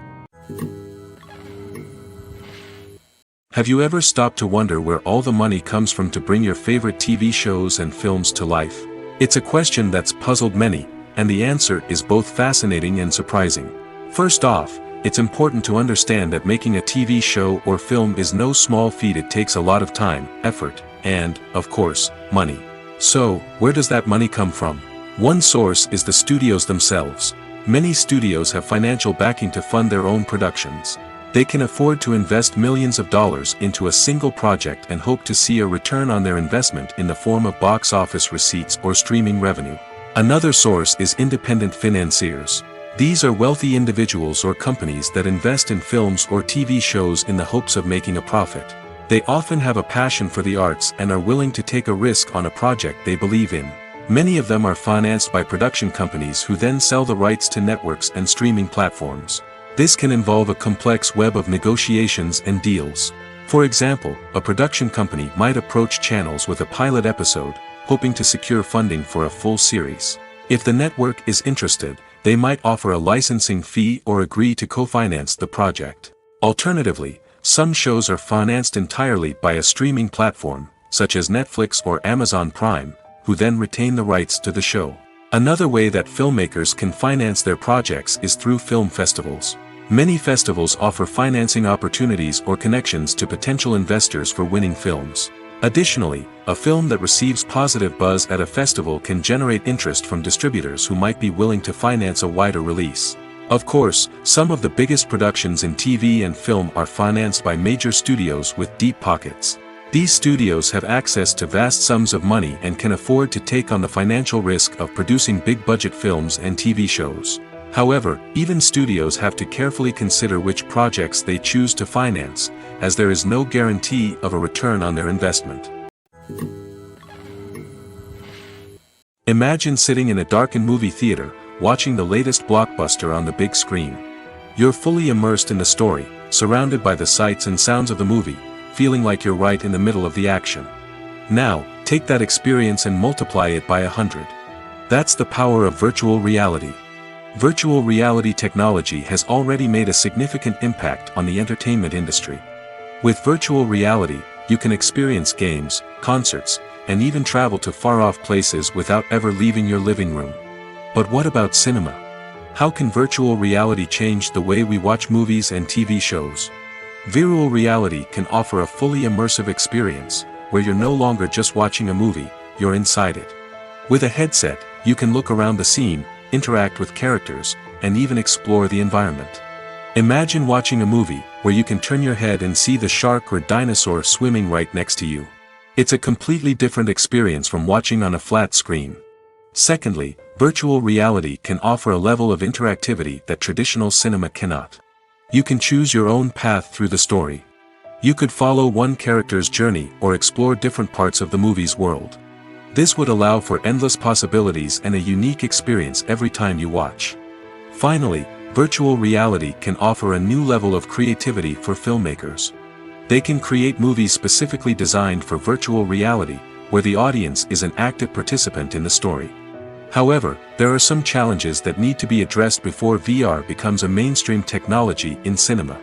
Have you ever stopped to wonder where all the money comes from to bring your favorite TV shows and films to life? It's a question that's puzzled many, and the answer is both fascinating and surprising. First off, it's important to understand that making a TV show or film is no small feat. It takes a lot of time, effort, and, of course, money. So, where does that money come from? One source is the studios themselves. Many studios have financial backing to fund their own productions. They can afford to invest millions of dollars into a single project and hope to see a return on their investment in the form of box office receipts or streaming revenue. Another source is independent financiers. These are wealthy individuals or companies that invest in films or TV shows in the hopes of making a profit. They often have a passion for the arts and are willing to take a risk on a project they believe in. Many of them are financed by production companies who then sell the rights to networks and streaming platforms. This can involve a complex web of negotiations and deals. For example, a production company might approach channels with a pilot episode, hoping to secure funding for a full series. If the network is interested, they might offer a licensing fee or agree to co-finance the project. Alternatively, some shows are financed entirely by a streaming platform, such as Netflix or Amazon Prime, who then retain the rights to the show. Another way that filmmakers can finance their projects is through film festivals. Many festivals offer financing opportunities or connections to potential investors for winning films. Additionally, a film that receives positive buzz at a festival can generate interest from distributors who might be willing to finance a wider release. Of course, some of the biggest productions in TV and film are financed by major studios with deep pockets. These studios have access to vast sums of money and can afford to take on the financial risk of producing big-budget films and TV shows. However, even studios have to carefully consider which projects they choose to finance, as there is no guarantee of a return on their investment. Imagine sitting in a darkened movie theater, watching the latest blockbuster on the big screen. You're fully immersed in the story, surrounded by the sights and sounds of the movie, feeling like you're right in the middle of the action. Now, take that experience and multiply it by 100. That's the power of virtual reality. Virtual reality technology has already made a significant impact on the entertainment industry. With virtual reality, you can experience games, concerts, and even travel to far-off places without ever leaving your living room. But what about cinema? How can virtual reality change the way we watch movies and TV shows? Virtual reality can offer a fully immersive experience, where you're no longer just watching a movie, you're inside it. With a headset, you can look around the scene, interact with characters, and even explore the environment. Imagine watching a movie where you can turn your head and see the shark or dinosaur swimming right next to you. It's a completely different experience from watching on a flat screen. Secondly, virtual reality can offer a level of interactivity that traditional cinema cannot. You can choose your own path through the story. You could follow one character's journey or explore different parts of the movie's world. This would allow for endless possibilities and a unique experience every time you watch. Finally, virtual reality can offer a new level of creativity for filmmakers. They can create movies specifically designed for virtual reality, where the audience is an active participant in the story. However, there are some challenges that need to be addressed before VR becomes a mainstream technology in cinema.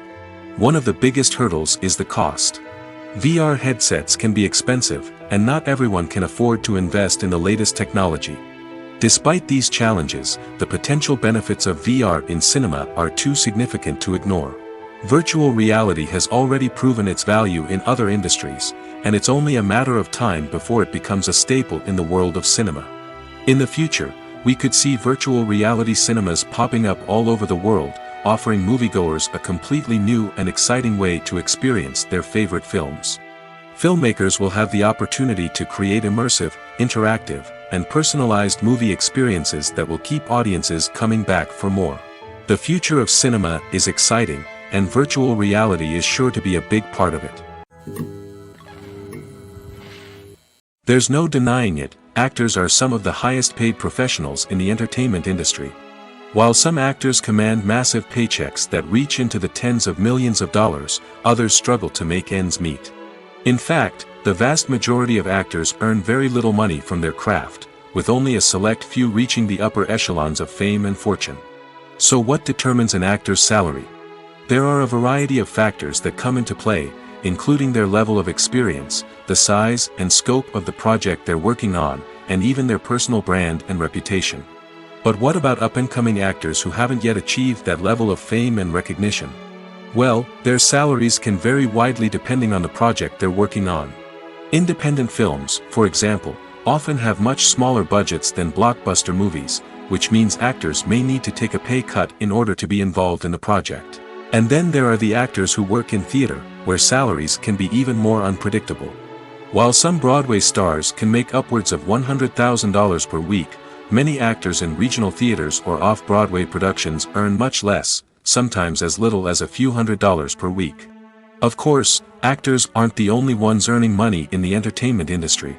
One of the biggest hurdles is the cost. VR headsets can be expensive, and not everyone can afford to invest in the latest technology. Despite these challenges, the potential benefits of VR in cinema are too significant to ignore. Virtual reality has already proven its value in other industries, and it's only a matter of time before it becomes a staple in the world of cinema. In the future, we could see virtual reality cinemas popping up all over the world, offering moviegoers a completely new and exciting way to experience their favorite films. Filmmakers will have the opportunity to create immersive, interactive, and personalized movie experiences that will keep audiences coming back for more. The future of cinema is exciting, and virtual reality is sure to be a big part of it. There's no denying it, actors are some of the highest paid professionals in the entertainment industry. While some actors command massive paychecks that reach into the tens of millions of dollars, others struggle to make ends meet. In fact, the vast majority of actors earn very little money from their craft, with only a select few reaching the upper echelons of fame and fortune. So what determines an actor's salary? There are a variety of factors that come into play, including their level of experience, the size and scope of the project they're working on, and even their personal brand and reputation. But what about up-and-coming actors who haven't yet achieved that level of fame and recognition? Well, their salaries can vary widely depending on the project they're working on. Independent films, for example, often have much smaller budgets than blockbuster movies, which means actors may need to take a pay cut in order to be involved in the project. And then there are the actors who work in theater, where salaries can be even more unpredictable. While some Broadway stars can make upwards of $100,000 per week, many actors in regional theaters or off-Broadway productions earn much less, sometimes as little as a few $100s per week. Of course, actors aren't the only ones earning money in the entertainment industry.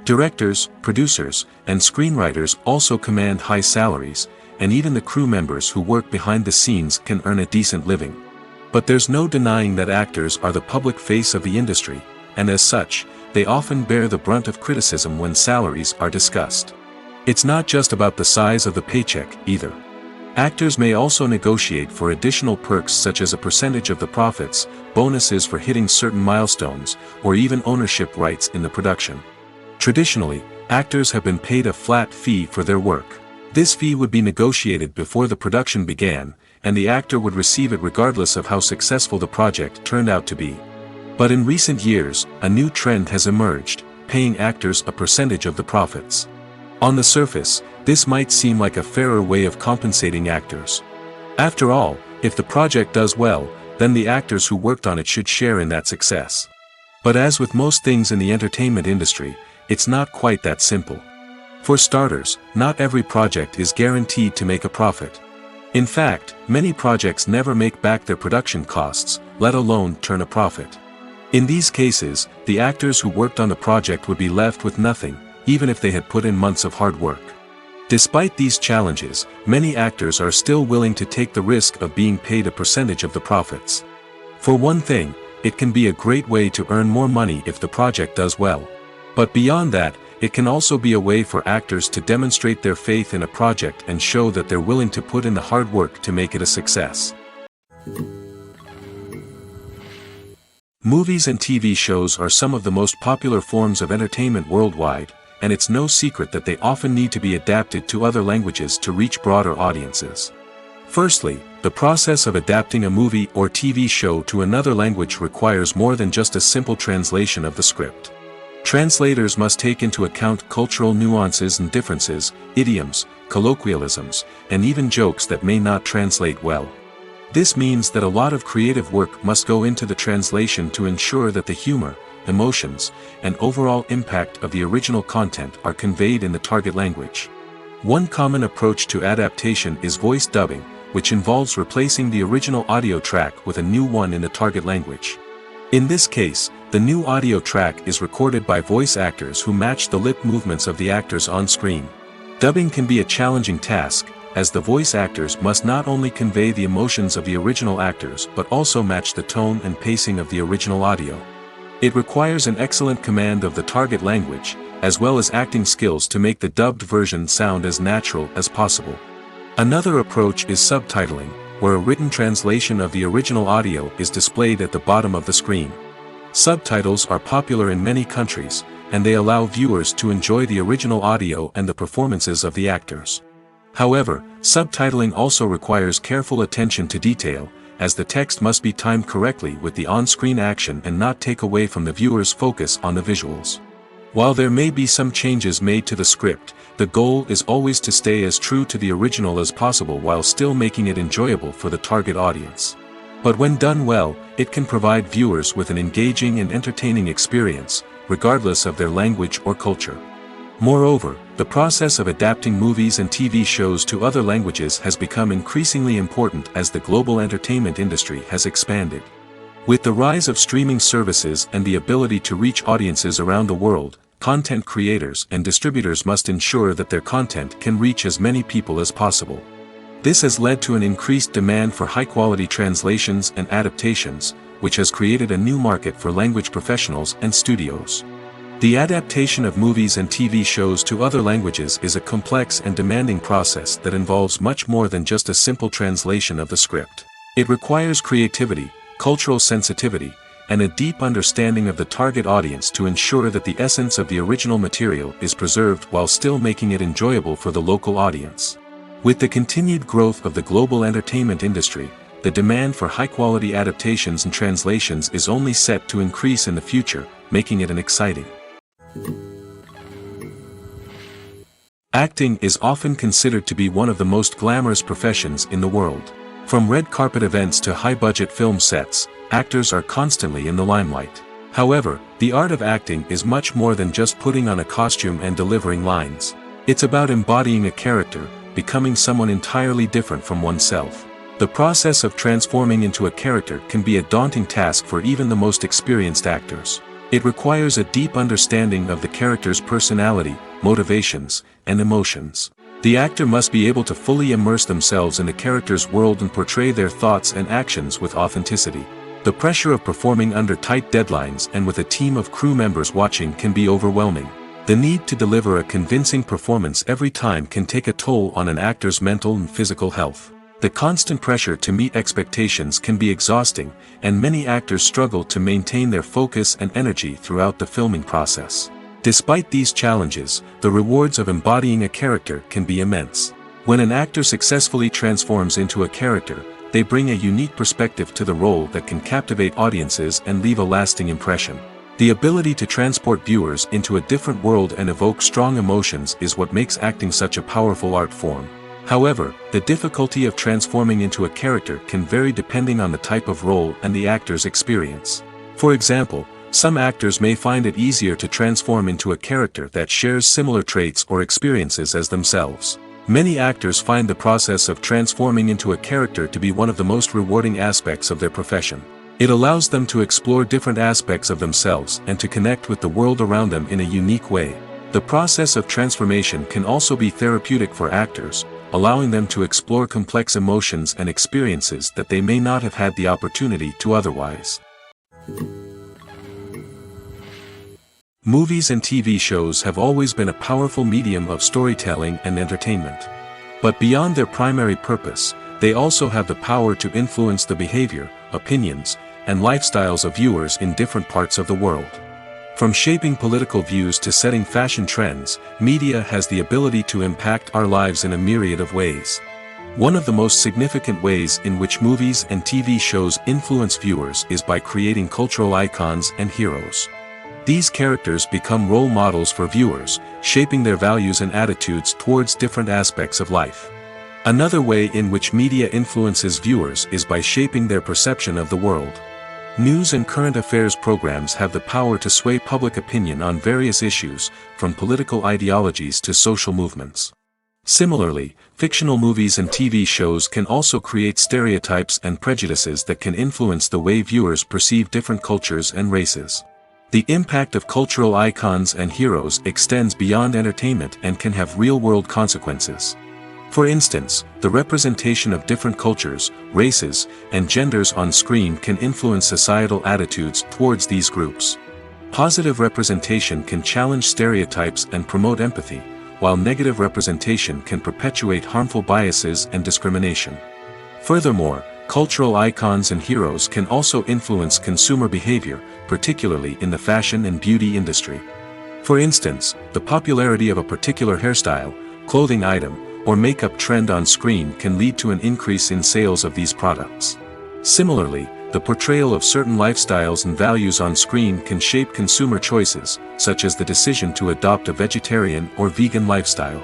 Directors, producers, and screenwriters also command high salaries, and even the crew members who work behind the scenes can earn a decent living. But there's no denying that actors are the public face of the industry, and as such, they often bear the brunt of criticism when salaries are discussed. It's not just about the size of the paycheck, either. Actors may also negotiate for additional perks such as a percentage of the profits, bonuses for hitting certain milestones, or even ownership rights in the production. Traditionally, actors have been paid a flat fee for their work. This fee would be negotiated before the production began, and the actor would receive it regardless of how successful the project turned out to be. But in recent years, a new trend has emerged, paying actors a percentage of the profits. On the surface, this might seem like a fairer way of compensating actors. After all, if the project does well, then the actors who worked on it should share in that success. But as with most things in the entertainment industry, it's not quite that simple. For starters, not every project is guaranteed to make a profit. In fact, many projects never make back their production costs, let alone turn a profit. In these cases, the actors who worked on the project would be left with nothing, even if they had put in months of hard work. Despite these challenges, many actors are still willing to take the risk of being paid a percentage of the profits. For one thing, it can be a great way to earn more money if the project does well. But beyond that, it can also be a way for actors to demonstrate their faith in a project and show that they're willing to put in the hard work to make it a success. Movies and TV shows are some of the most popular forms of entertainment worldwide, and it's no secret that they often need to be adapted to other languages to reach broader audiences. Firstly, the process of adapting a movie or TV show to another language requires more than just a simple translation of the script. Translators must take into account cultural nuances and differences, idioms, colloquialisms, and even jokes that may not translate well. This means that a lot of creative work must go into the translation to ensure that the humor, emotions, and overall impact of the original content are conveyed in the target language. One common approach to adaptation is voice dubbing, which involves replacing the original audio track with a new one in the target language. In this case, the new audio track is recorded by voice actors who match the lip movements of the actors on screen. Dubbing can be a challenging task, as the voice actors must not only convey the emotions of the original actors but also match the tone and pacing of the original audio. It requires an excellent command of the target language, as well as acting skills to make the dubbed version sound as natural as possible. Another approach is subtitling, where a written translation of the original audio is displayed at the bottom of the screen. Subtitles are popular in many countries, and they allow viewers to enjoy the original audio and the performances of the actors. However, subtitling also requires careful attention to detail, as the text must be timed correctly with the on-screen action and not take away from the viewer's focus on the visuals. While there may be some changes made to the script, the goal is always to stay as true to the original as possible while still making it enjoyable for the target audience. But when done well, it can provide viewers with an engaging and entertaining experience, regardless of their language or culture. Moreover, the process of adapting movies and TV shows to other languages has become increasingly important as the global entertainment industry has expanded. With the rise of streaming services and the ability to reach audiences around the world, content creators and distributors must ensure that their content can reach as many people as possible. This has led to an increased demand for high-quality translations and adaptations, which has created a new market for language professionals and studios. The adaptation of movies and TV shows to other languages is a complex and demanding process that involves much more than just a simple translation of the script. It requires creativity, cultural sensitivity, and a deep understanding of the target audience to ensure that the essence of the original material is preserved while still making it enjoyable for the local audience. With the continued growth of the global entertainment industry, the demand for high-quality adaptations and translations is only set to increase in the future, making it an exciting. Acting is often considered to be one of the most glamorous professions in the world. From red carpet events to high-budget film sets, actors are constantly in the limelight. However, the art of acting is much more than just putting on a costume and delivering lines. It's about embodying a character, becoming someone entirely different from oneself. The process of transforming into a character can be a daunting task for even the most experienced actors. It requires a deep understanding of the character's personality, motivations, and emotions. The actor must be able to fully immerse themselves in the character's world and portray their thoughts and actions with authenticity. The pressure of performing under tight deadlines and with a team of crew members watching can be overwhelming. The need to deliver a convincing performance every time can take a toll on an actor's mental and physical health. The constant pressure to meet expectations can be exhausting, and many actors struggle to maintain their focus and energy throughout the filming process. Despite these challenges, the rewards of embodying a character can be immense. When an actor successfully transforms into a character, they bring a unique perspective to the role that can captivate audiences and leave a lasting impression. The ability to transport viewers into a different world and evoke strong emotions is what makes acting such a powerful art form. However, the difficulty of transforming into a character can vary depending on the type of role and the actor's experience. For example, some actors may find it easier to transform into a character that shares similar traits or experiences as themselves. Many actors find the process of transforming into a character to be one of the most rewarding aspects of their profession. It allows them to explore different aspects of themselves and to connect with the world around them in a unique way. The process of transformation can also be therapeutic for actors, allowing them to explore complex emotions and experiences that they may not have had the opportunity to otherwise. Movies and TV shows have always been a powerful medium of storytelling and entertainment. But beyond their primary purpose, they also have the power to influence the behavior, opinions, and lifestyles of viewers in different parts of the world. From shaping political views to setting fashion trends, media has the ability to impact our lives in a myriad of ways. One of the most significant ways in which movies and TV shows influence viewers is by creating cultural icons and heroes. These characters become role models for viewers, shaping their values and attitudes towards different aspects of life. Another way in which media influences viewers is by shaping their perception of the world. News and current affairs programs have the power to sway public opinion on various issues, from political ideologies to social movements. Similarly, fictional movies and TV shows can also create stereotypes and prejudices that can influence the way viewers perceive different cultures and races. The impact of cultural icons and heroes extends beyond entertainment and can have real-world consequences. For instance, the representation of different cultures, races, and genders on screen can influence societal attitudes towards these groups. Positive representation can challenge stereotypes and promote empathy, while negative representation can perpetuate harmful biases and discrimination. Furthermore, cultural icons and heroes can also influence consumer behavior, particularly in the fashion and beauty industry. For instance, the popularity of a particular hairstyle, clothing item, or makeup trend on screen can lead to an increase in sales of these products. Similarly, the portrayal of certain lifestyles and values on screen can shape consumer choices, such as the decision to adopt a vegetarian or vegan lifestyle.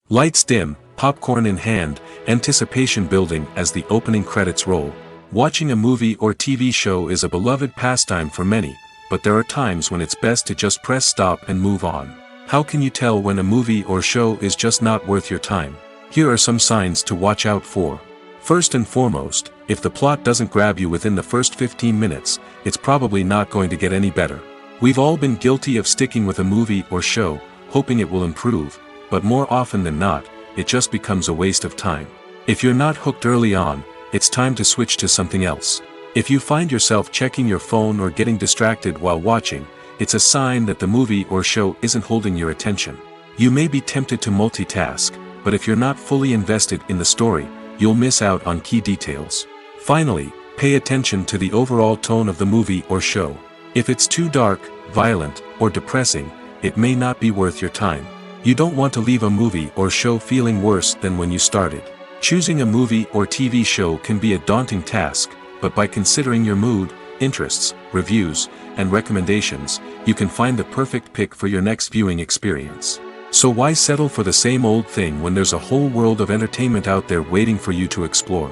Lights dim, popcorn in hand, anticipation building as the opening credits roll. Watching a movie or TV show is a beloved pastime for many, but there are times when it's best to just press stop and move on. How can you tell when a movie or show is just not worth your time? Here are some signs to watch out for. First and foremost, if the plot doesn't grab you within the first 15 minutes, it's probably not going to get any better. We've all been guilty of sticking with a movie or show, hoping it will improve, but more often than not, it just becomes a waste of time. If you're not hooked early on, it's time to switch to something else. If you find yourself checking your phone or getting distracted while watching, it's a sign that the movie or show isn't holding your attention. You may be tempted to multitask, but if you're not fully invested in the story, you'll miss out on key details. Finally, pay attention to the overall tone of the movie or show. If it's too dark, violent, or depressing, it may not be worth your time. You don't want to leave a movie or show feeling worse than when you started. Choosing a movie or TV show can be a daunting task, but by considering your mood, interests, reviews, and recommendations, you can find the perfect pick for your next viewing experience. So why settle for the same old thing when there's a whole world of entertainment out there waiting for you to explore?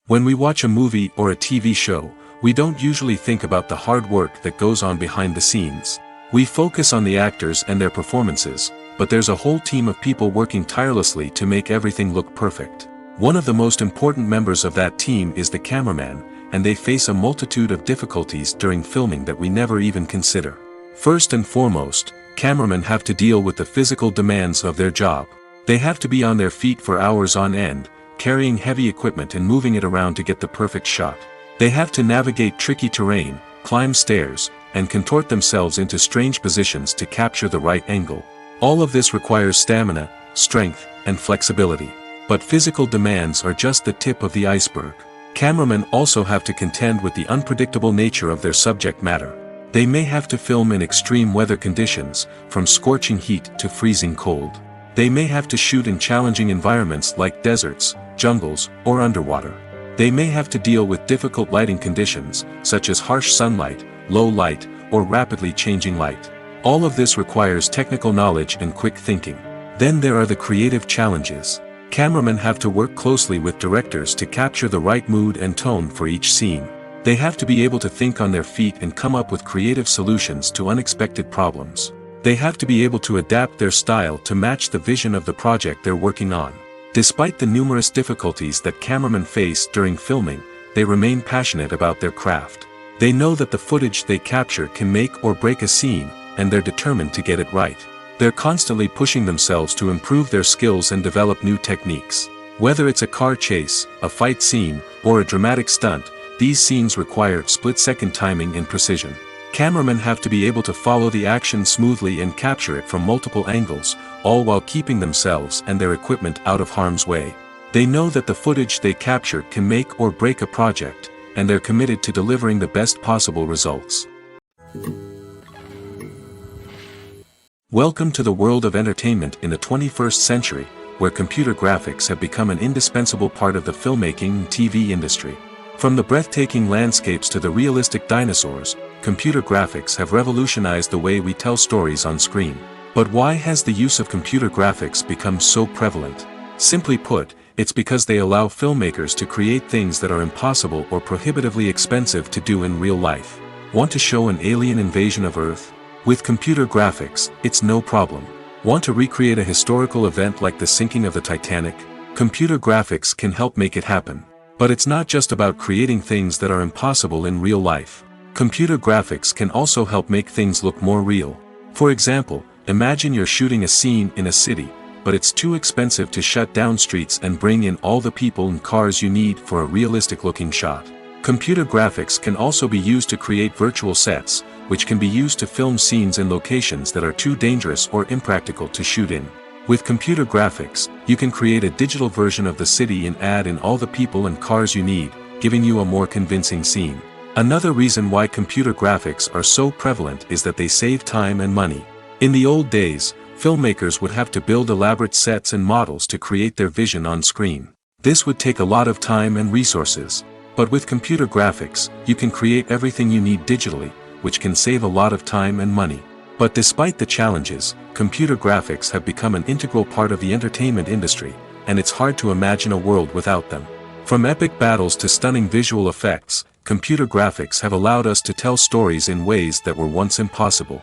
When we watch a movie or a TV show, we don't usually think about the hard work that goes on behind the scenes. We focus on the actors and their performances, but there's a whole team of people working tirelessly to make everything look perfect. One of the most important members of that team is the cameraman, and they face a multitude of difficulties during filming that we never even consider. First and foremost, cameramen have to deal with the physical demands of their job. They have to be on their feet for hours on end, carrying heavy equipment and moving it around to get the perfect shot. They have to navigate tricky terrain, climb stairs, and contort themselves into strange positions to capture the right angle. All of this requires stamina, strength, and flexibility. But physical demands are just the tip of the iceberg. Cameramen also have to contend with the unpredictable nature of their subject matter. They may have to film in extreme weather conditions, from scorching heat to freezing cold. They may have to shoot in challenging environments like deserts, jungles, or underwater. They may have to deal with difficult lighting conditions, such as harsh sunlight, low light, or rapidly changing light. All of this requires technical knowledge and quick thinking. Then there are the creative challenges. Cameramen have to work closely with directors to capture the right mood and tone for each scene. They have to be able to think on their feet and come up with creative solutions to unexpected problems. They have to be able to adapt their style to match the vision of the project they're working on. Despite the numerous difficulties that cameramen face during filming, they remain passionate about their craft. They know that the footage they capture can make or break a scene, and they're determined to get it right. They're constantly pushing themselves to improve their skills and develop new techniques. Whether it's a car chase, a fight scene, or a dramatic stunt, these scenes require split-second timing and precision. Cameramen have to be able to follow the action smoothly and capture it from multiple angles, all while keeping themselves and their equipment out of harm's way. They know that the footage they capture can make or break a project, and they're committed to delivering the best possible results. Welcome to the world of entertainment in the 21st century, where computer graphics have become an indispensable part of the filmmaking and TV industry. From the breathtaking landscapes to the realistic dinosaurs, computer graphics have revolutionized the way we tell stories on screen. But why has the use of computer graphics become so prevalent? Simply put, it's because they allow filmmakers to create things that are impossible or prohibitively expensive to do in real life. Want to show an alien invasion of Earth? With computer graphics, it's no problem. Want to recreate a historical event like the sinking of the Titanic? Computer graphics can help make it happen. But it's not just about creating things that are impossible in real life. Computer graphics can also help make things look more real. For example, imagine you're shooting a scene in a city, but it's too expensive to shut down streets and bring in all the people and cars you need for a realistic-looking shot. Computer graphics can also be used to create virtual sets, which can be used to film scenes in locations that are too dangerous or impractical to shoot in. With computer graphics, you can create a digital version of the city and add in all the people and cars you need, giving you a more convincing scene. Another reason why computer graphics are so prevalent is that they save time and money. In the old days, filmmakers would have to build elaborate sets and models to create their vision on screen. This would take a lot of time and resources. But with computer graphics, you can create everything you need digitally, which can save a lot of time and money. But despite the challenges, computer graphics have become an integral part of the entertainment industry, and it's hard to imagine a world without them. From epic battles to stunning visual effects, computer graphics have allowed us to tell stories in ways that were once impossible.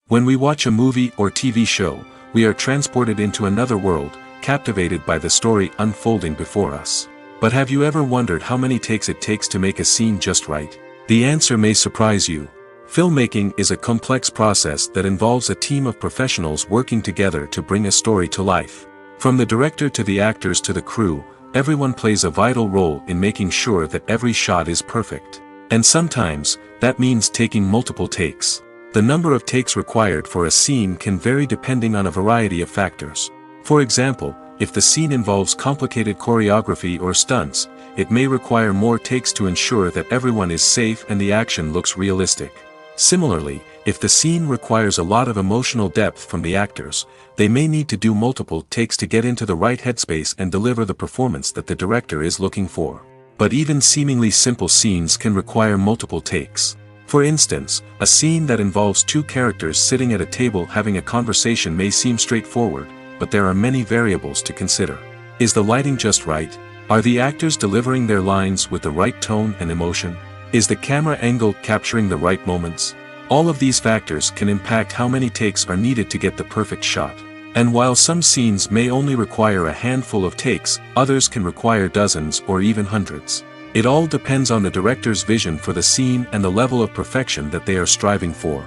When we watch a movie or TV show, we are transported into another world, captivated by the story unfolding before us. But have you ever wondered how many takes it takes to make a scene just right? The answer may surprise you. Filmmaking is a complex process that involves a team of professionals working together to bring a story to life. From the director to the actors to the crew, everyone plays a vital role in making sure that every shot is perfect. And sometimes, that means taking multiple takes. The number of takes required for a scene can vary depending on a variety of factors. For example, if the scene involves complicated choreography or stunts, it may require more takes to ensure that everyone is safe and the action looks realistic. Similarly, if the scene requires a lot of emotional depth from the actors, they may need to do multiple takes to get into the right headspace and deliver the performance that the director is looking for. But even seemingly simple scenes can require multiple takes. For instance, a scene that involves two characters sitting at a table having a conversation may seem straightforward, but there are many variables to consider. Is the lighting just right? Are the actors delivering their lines with the right tone and emotion? Is the camera angle capturing the right moments? All of these factors can impact how many takes are needed to get the perfect shot. And while some scenes may only require a handful of takes, others can require dozens or even hundreds. It all depends on the director's vision for the scene and the level of perfection that they are striving for.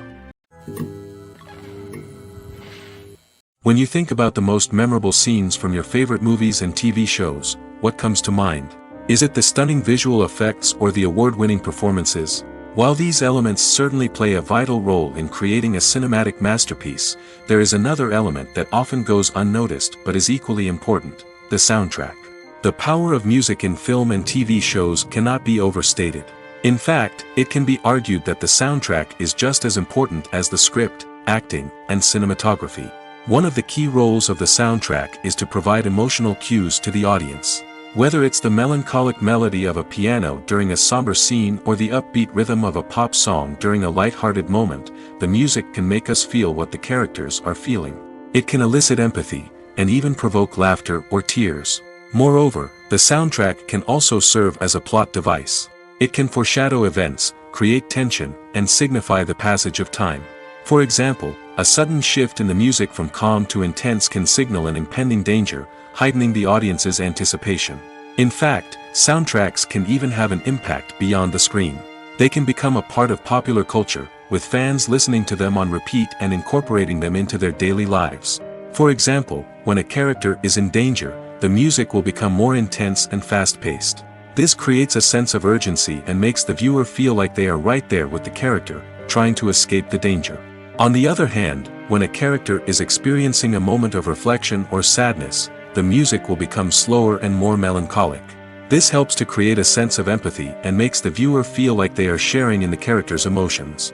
When you think about the most memorable scenes from your favorite movies and TV shows, what comes to mind? Is it the stunning visual effects or the award-winning performances? While these elements certainly play a vital role in creating a cinematic masterpiece, there is another element that often goes unnoticed but is equally important: the soundtrack. The power of music in film and TV shows cannot be overstated. In fact, it can be argued that the soundtrack is just as important as the script, acting, and cinematography. One of the key roles of the soundtrack is to provide emotional cues to the audience. Whether it's the melancholic melody of a piano during a somber scene or the upbeat rhythm of a pop song during a light-hearted moment, the music can make us feel what the characters are feeling. It can elicit empathy, and even provoke laughter or tears. Moreover, the soundtrack can also serve as a plot device. It can foreshadow events, create tension, and signify the passage of time. For example, a sudden shift in the music from calm to intense can signal an impending danger, heightening the audience's anticipation. In fact, soundtracks can even have an impact beyond the screen. They can become a part of popular culture, with fans listening to them on repeat and incorporating them into their daily lives. For example, when a character is in danger, the music will become more intense and fast-paced. This creates a sense of urgency and makes the viewer feel like they are right there with the character, trying to escape the danger. On the other hand, when a character is experiencing a moment of reflection or sadness, the music will become slower and more melancholic. This helps to create a sense of empathy and makes the viewer feel like they are sharing in the character's emotions.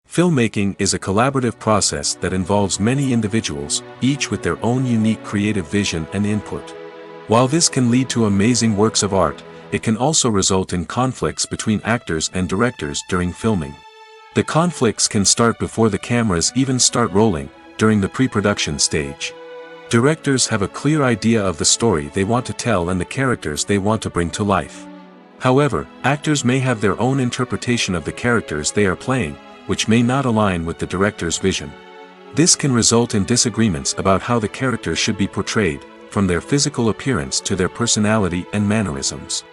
Filmmaking is a collaborative process that involves many individuals, each with their own unique creative vision and input. While this can lead to amazing works of art, it can also result in conflicts between actors and directors during filming. The conflicts can start before the cameras even start rolling, during the pre-production stage. Directors have a clear idea of the story they want to tell and the characters they want to bring to life. However, actors may have their own interpretation of the characters they are playing, which may not align with the director's vision. This can result in disagreements about how the characters should be portrayed, from their physical appearance to their personality and mannerisms.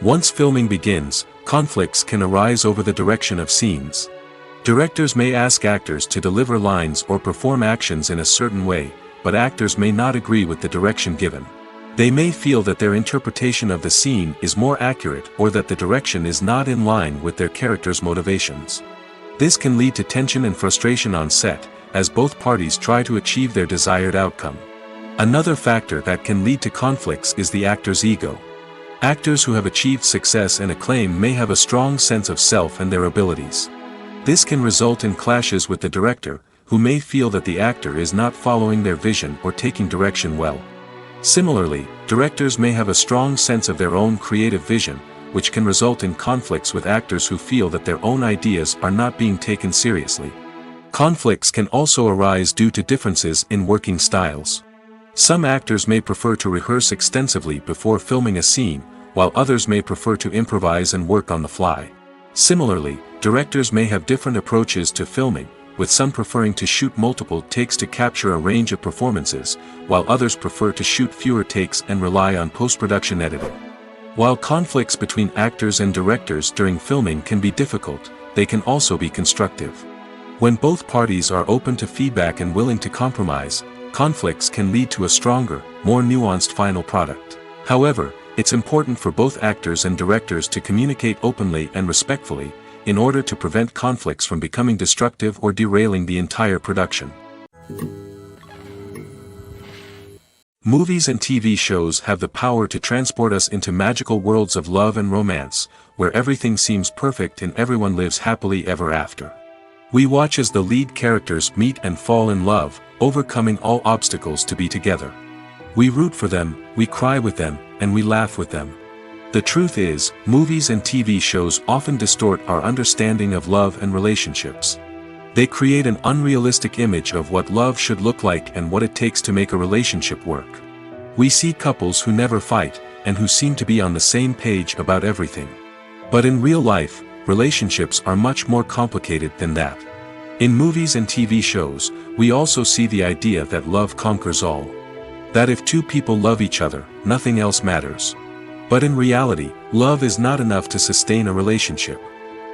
Once filming begins, conflicts can arise over the direction of scenes. Directors may ask actors to deliver lines or perform actions in a certain way, but actors may not agree with the direction given. They may feel that their interpretation of the scene is more accurate or that the direction is not in line with their character's motivations. This can lead to tension and frustration on set, as both parties try to achieve their desired outcome. Another factor that can lead to conflicts is the actor's ego. Actors who have achieved success and acclaim may have a strong sense of self and their abilities. This can result in clashes with the director, who may feel that the actor is not following their vision or taking direction well. Similarly, directors may have a strong sense of their own creative vision, which can result in conflicts with actors who feel that their own ideas are not being taken seriously. Conflicts can also arise due to differences in working styles. Some actors may prefer to rehearse extensively before filming a scene, while others may prefer to improvise and work on the fly. Similarly, directors may have different approaches to filming, with some preferring to shoot multiple takes to capture a range of performances, while others prefer to shoot fewer takes and rely on post-production editing. While conflicts between actors and directors during filming can be difficult, they can also be constructive. When both parties are open to feedback and willing to compromise, conflicts can lead to a stronger, more nuanced final product. However, it's important for both actors and directors to communicate openly and respectfully, in order to prevent conflicts from becoming destructive or derailing the entire production. Movies and TV shows have the power to transport us into magical worlds of love and romance, where everything seems perfect and everyone lives happily ever after. We watch as the lead characters meet and fall in love, overcoming all obstacles to be together. We root for them, we cry with them, and we laugh with them. The truth is, movies and TV shows often distort our understanding of love and relationships. They create an unrealistic image of what love should look like and what it takes to make a relationship work. We see couples who never fight, and who seem to be on the same page about everything. But in real life, relationships are much more complicated than that. In movies and TV shows, we also see the idea that love conquers all. That if two people love each other, nothing else matters. But in reality, love is not enough to sustain a relationship.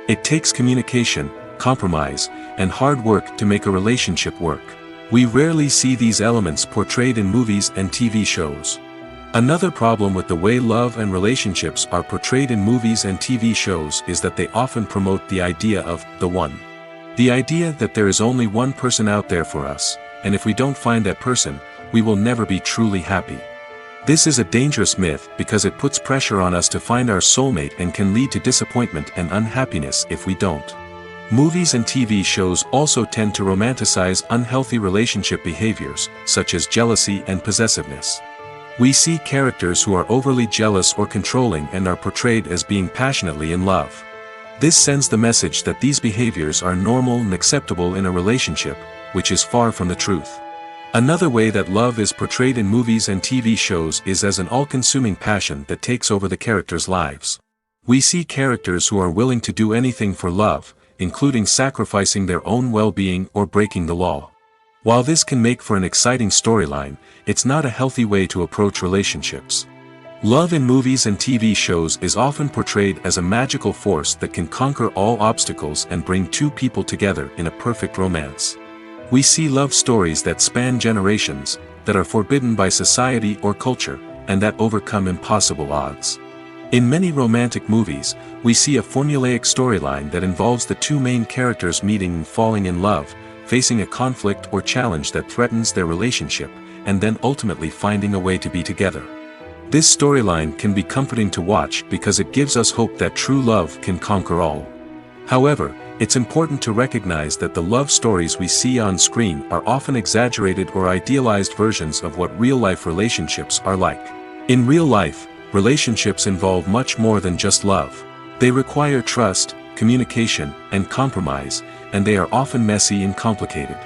It takes communication, compromise, and hard work to make a relationship work. We rarely see these elements portrayed in movies and TV shows. Another problem with the way love and relationships are portrayed in movies and TV shows is that they often promote the idea of the one. The idea that there is only one person out there for us, and if we don't find that person, we will never be truly happy. This is a dangerous myth because it puts pressure on us to find our soulmate and can lead to disappointment and unhappiness if we don't. Movies and TV shows also tend to romanticize unhealthy relationship behaviors, such as jealousy and possessiveness. We see characters who are overly jealous or controlling and are portrayed as being passionately in love. This sends the message that these behaviors are normal and acceptable in a relationship, which is far from the truth. Another way that love is portrayed in movies and TV shows is as an all-consuming passion that takes over the characters' lives. We see characters who are willing to do anything for love, including sacrificing their own well-being or breaking the law. While this can make for an exciting storyline, it's not a healthy way to approach relationships. Love in movies and TV shows is often portrayed as a magical force that can conquer all obstacles and bring two people together in a perfect romance. We see love stories that span generations, that are forbidden by society or culture, and that overcome impossible odds. In many romantic movies, we see a formulaic storyline that involves the two main characters meeting and falling in love, facing a conflict or challenge that threatens their relationship, and then ultimately finding a way to be together. This storyline can be comforting to watch because it gives us hope that true love can conquer all. However, it's important to recognize that the love stories we see on screen are often exaggerated or idealized versions of what real-life relationships are like. In real life, relationships involve much more than just love. They require trust, communication, and compromise, and they are often messy and complicated.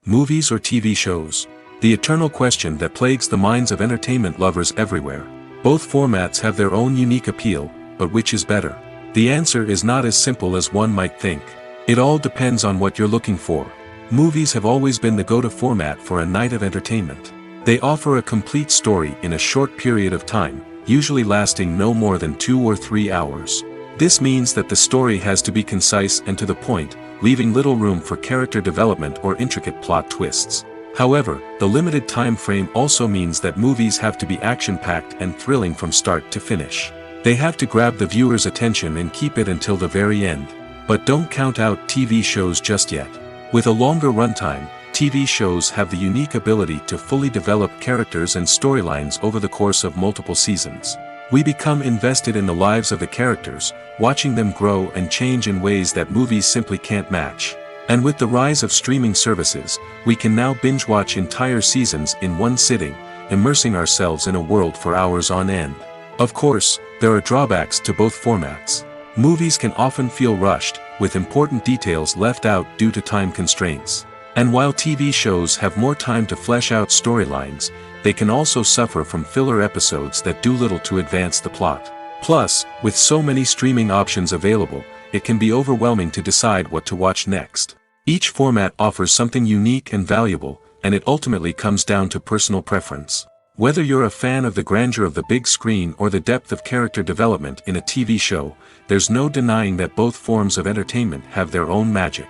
Movies or TV shows? The eternal question that plagues the minds of entertainment lovers everywhere. Both formats have their own unique appeal, but which is better? The answer is not as simple as one might think. It all depends on what you're looking for. Movies have always been the go-to format for a night of entertainment. They offer a complete story in a short period of time, usually lasting no more than 2 or 3 hours. This means that the story has to be concise and to the point, leaving little room for character development or intricate plot twists. However, the limited time frame also means that movies have to be action-packed and thrilling from start to finish. They have to grab the viewer's attention and keep it until the very end. But don't count out TV shows just yet. With a longer runtime, TV shows have the unique ability to fully develop characters and storylines over the course of multiple seasons. We become invested in the lives of the characters, watching them grow and change in ways that movies simply can't match. And with the rise of streaming services, we can now binge-watch entire seasons in one sitting, immersing ourselves in a world for hours on end. Of course, there are drawbacks to both formats. Movies can often feel rushed, with important details left out due to time constraints. And while TV shows have more time to flesh out storylines, they can also suffer from filler episodes that do little to advance the plot. Plus, with so many streaming options available, it can be overwhelming to decide what to watch next. Each format offers something unique and valuable, and it ultimately comes down to personal preference. Whether you're a fan of the grandeur of the big screen or the depth of character development in a TV show, there's no denying that both forms of entertainment have their own magic.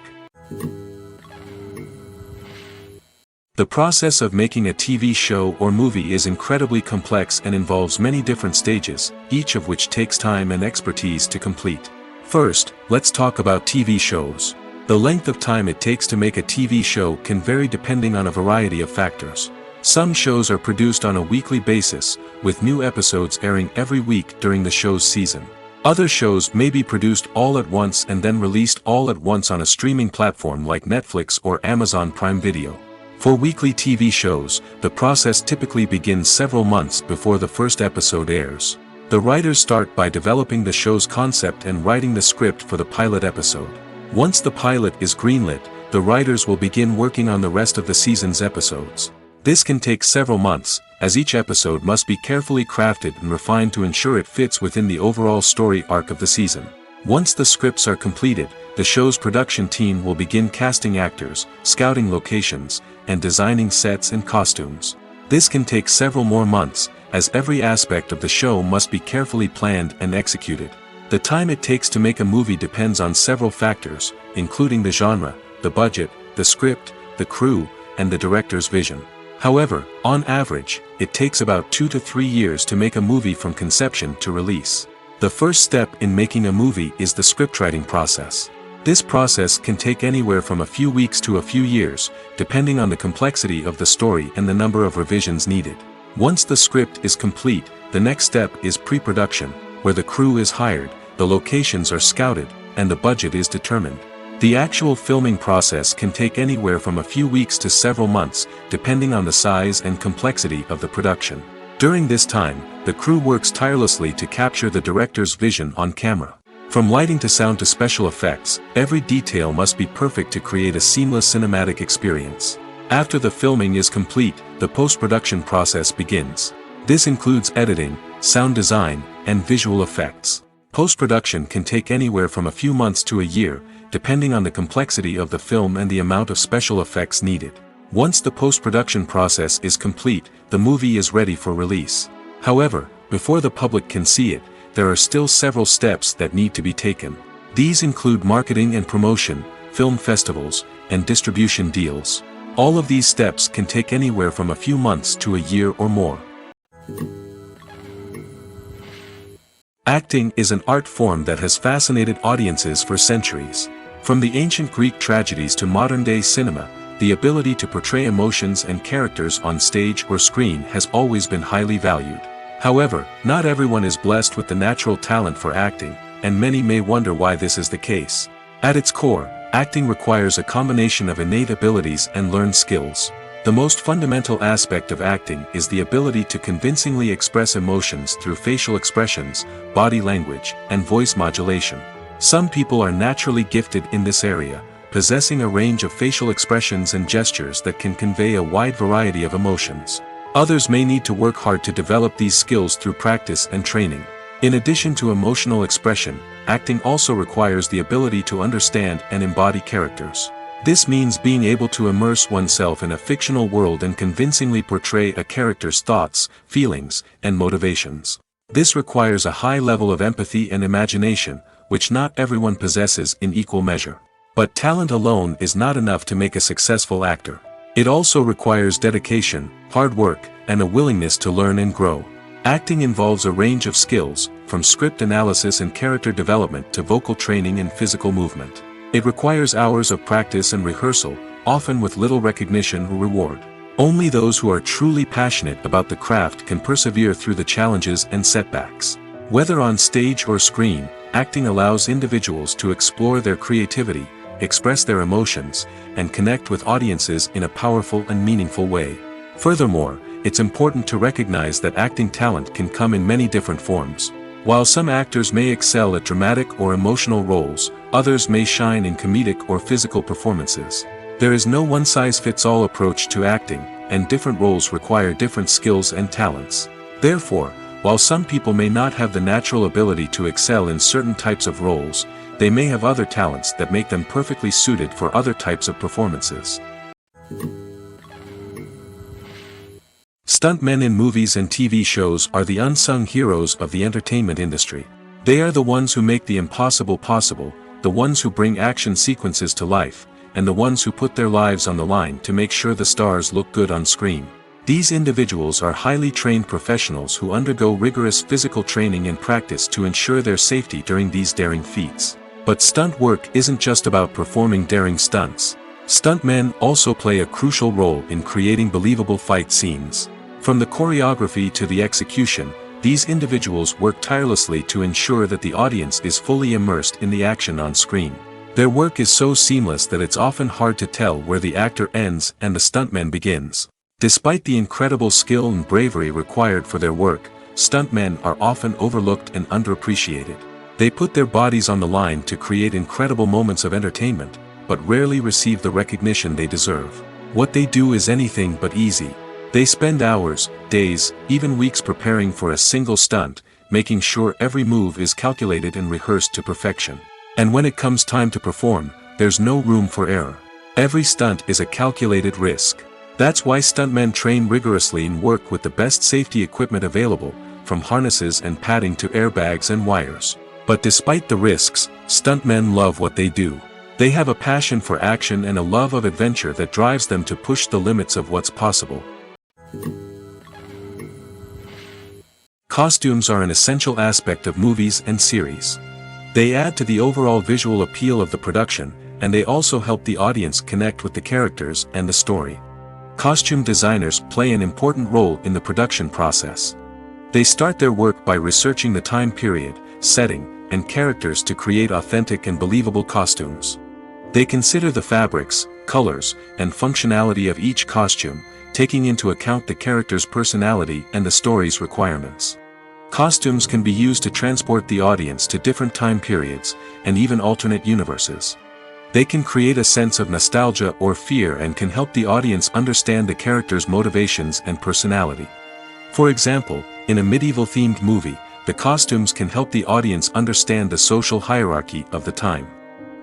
The process of making a TV show or movie is incredibly complex and involves many different stages, each of which takes time and expertise to complete. First, let's talk about TV shows. The length of time it takes to make a TV show can vary depending on a variety of factors. Some shows are produced on a weekly basis, with new episodes airing every week during the show's season. Other shows may be produced all at once and then released all at once on a streaming platform like Netflix or Amazon Prime Video. For weekly TV shows, the process typically begins several months before the first episode airs. The writers start by developing the show's concept and writing the script for the pilot episode. Once the pilot is greenlit, the writers will begin working on the rest of the season's episodes. This can take several months, as each episode must be carefully crafted and refined to ensure it fits within the overall story arc of the season. Once the scripts are completed, the show's production team will begin casting actors, scouting locations, and designing sets and costumes. This can take several more months, as every aspect of the show must be carefully planned and executed. The time it takes to make a movie depends on several factors, including the genre, the budget, the script, the crew, and the director's vision. However, on average, it takes about 2 to 3 years to make a movie from conception to release. The first step in making a movie is the scriptwriting process. This process can take anywhere from a few weeks to a few years, depending on the complexity of the story and the number of revisions needed. Once the script is complete, the next step is pre-production, where the crew is hired, the locations are scouted, and the budget is determined. The actual filming process can take anywhere from a few weeks to several months, depending on the size and complexity of the production. During this time, the crew works tirelessly to capture the director's vision on camera. From lighting to sound to special effects, every detail must be perfect to create a seamless cinematic experience. After the filming is complete, the post-production process begins. This includes editing, sound design, and visual effects. Post-production can take anywhere from a few months to a year, depending on the complexity of the film and the amount of special effects needed. Once the post-production process is complete, the movie is ready for release. However, before the public can see it, there are still several steps that need to be taken. These include marketing and promotion, film festivals, and distribution deals. All of these steps can take anywhere from a few months to a year or more. Acting is an art form that has fascinated audiences for centuries. From the ancient Greek tragedies to modern-day cinema, the ability to portray emotions and characters on stage or screen has always been highly valued. However, not everyone is blessed with the natural talent for acting, and many may wonder why this is the case. At its core, acting requires a combination of innate abilities and learned skills. The most fundamental aspect of acting is the ability to convincingly express emotions through facial expressions, body language, and voice modulation. Some people are naturally gifted in this area, possessing a range of facial expressions and gestures that can convey a wide variety of emotions. Others may need to work hard to develop these skills through practice and training. In addition to emotional expression, acting also requires the ability to understand and embody characters. This means being able to immerse oneself in a fictional world and convincingly portray a character's thoughts, feelings, and motivations. This requires a high level of empathy and imagination, which not everyone possesses in equal measure. But talent alone is not enough to make a successful actor. It also requires dedication, hard work, and a willingness to learn and grow. Acting involves a range of skills, from script analysis and character development to vocal training and physical movement. It requires hours of practice and rehearsal, often with little recognition or reward. Only those who are truly passionate about the craft can persevere through the challenges and setbacks. Whether on stage or screen, acting allows individuals to explore their creativity, express their emotions, and connect with audiences in a powerful and meaningful way. Furthermore, it's important to recognize that acting talent can come in many different forms. While some actors may excel at dramatic or emotional roles, others may shine in comedic or physical performances. There is no one-size-fits-all approach to acting, and different roles require different skills and talents. Therefore, while some people may not have the natural ability to excel in certain types of roles, they may have other talents that make them perfectly suited for other types of performances. Stuntmen in movies and TV shows are the unsung heroes of the entertainment industry. They are the ones who make the impossible possible, the ones who bring action sequences to life, and the ones who put their lives on the line to make sure the stars look good on screen. These individuals are highly trained professionals who undergo rigorous physical training and practice to ensure their safety during these daring feats. But stunt work isn't just about performing daring stunts. Stuntmen also play a crucial role in creating believable fight scenes. From the choreography to the execution, these individuals work tirelessly to ensure that the audience is fully immersed in the action on screen. Their work is so seamless that it's often hard to tell where the actor ends and the stuntman begins. Despite the incredible skill and bravery required for their work, stuntmen are often overlooked and underappreciated. They put their bodies on the line to create incredible moments of entertainment, but rarely receive the recognition they deserve. What they do is anything but easy. They spend hours, days, even weeks preparing for a single stunt, making sure every move is calculated and rehearsed to perfection. And when it comes time to perform, there's no room for error. Every stunt is a calculated risk. That's why stuntmen train rigorously and work with the best safety equipment available, from harnesses and padding to airbags and wires. But despite the risks, stuntmen love what they do. They have a passion for action and a love of adventure that drives them to push the limits of what's possible. Costumes are an essential aspect of movies and series. They add to the overall visual appeal of the production, and they also help the audience connect with the characters and the story. Costume designers play an important role in the production process. They start their work by researching the time period, setting, and characters to create authentic and believable costumes. They consider the fabrics, colors, and functionality of each costume, taking into account the character's personality and the story's requirements. Costumes can be used to transport the audience to different time periods, and even alternate universes. They can create a sense of nostalgia or fear and can help the audience understand the character's motivations and personality. For example, in a medieval-themed movie, the costumes can help the audience understand the social hierarchy of the time.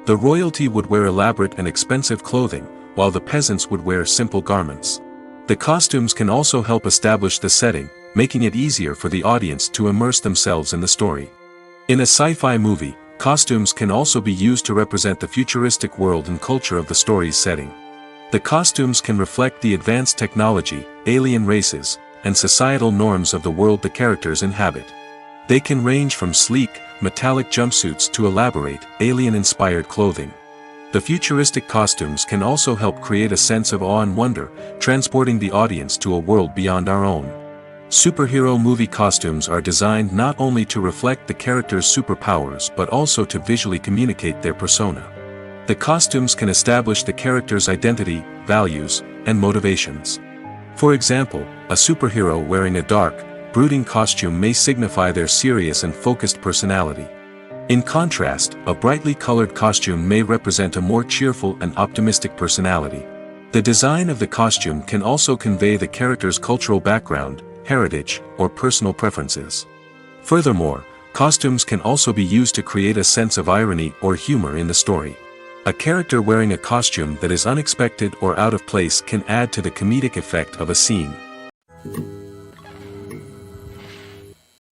The royalty would wear elaborate and expensive clothing, while the peasants would wear simple garments. The costumes can also help establish the setting, making it easier for the audience to immerse themselves in the story. In a sci-fi movie, costumes can also be used to represent the futuristic world and culture of the story's setting. The costumes can reflect the advanced technology, alien races, and societal norms of the world the characters inhabit. They can range from sleek, metallic jumpsuits to elaborate, alien-inspired clothing. The futuristic costumes can also help create a sense of awe and wonder, transporting the audience to a world beyond our own. Superhero movie costumes are designed not only to reflect the character's superpowers but also to visually communicate their persona. The costumes can establish the character's identity, values, and motivations. For example, a superhero wearing a dark, brooding costume may signify their serious and focused personality. In contrast, a brightly colored costume may represent a more cheerful and optimistic personality. The design of the costume can also convey the character's cultural background, heritage, or personal preferences. Furthermore, costumes can also be used to create a sense of irony or humor in the story. A character wearing a costume that is unexpected or out of place can add to the comedic effect of a scene.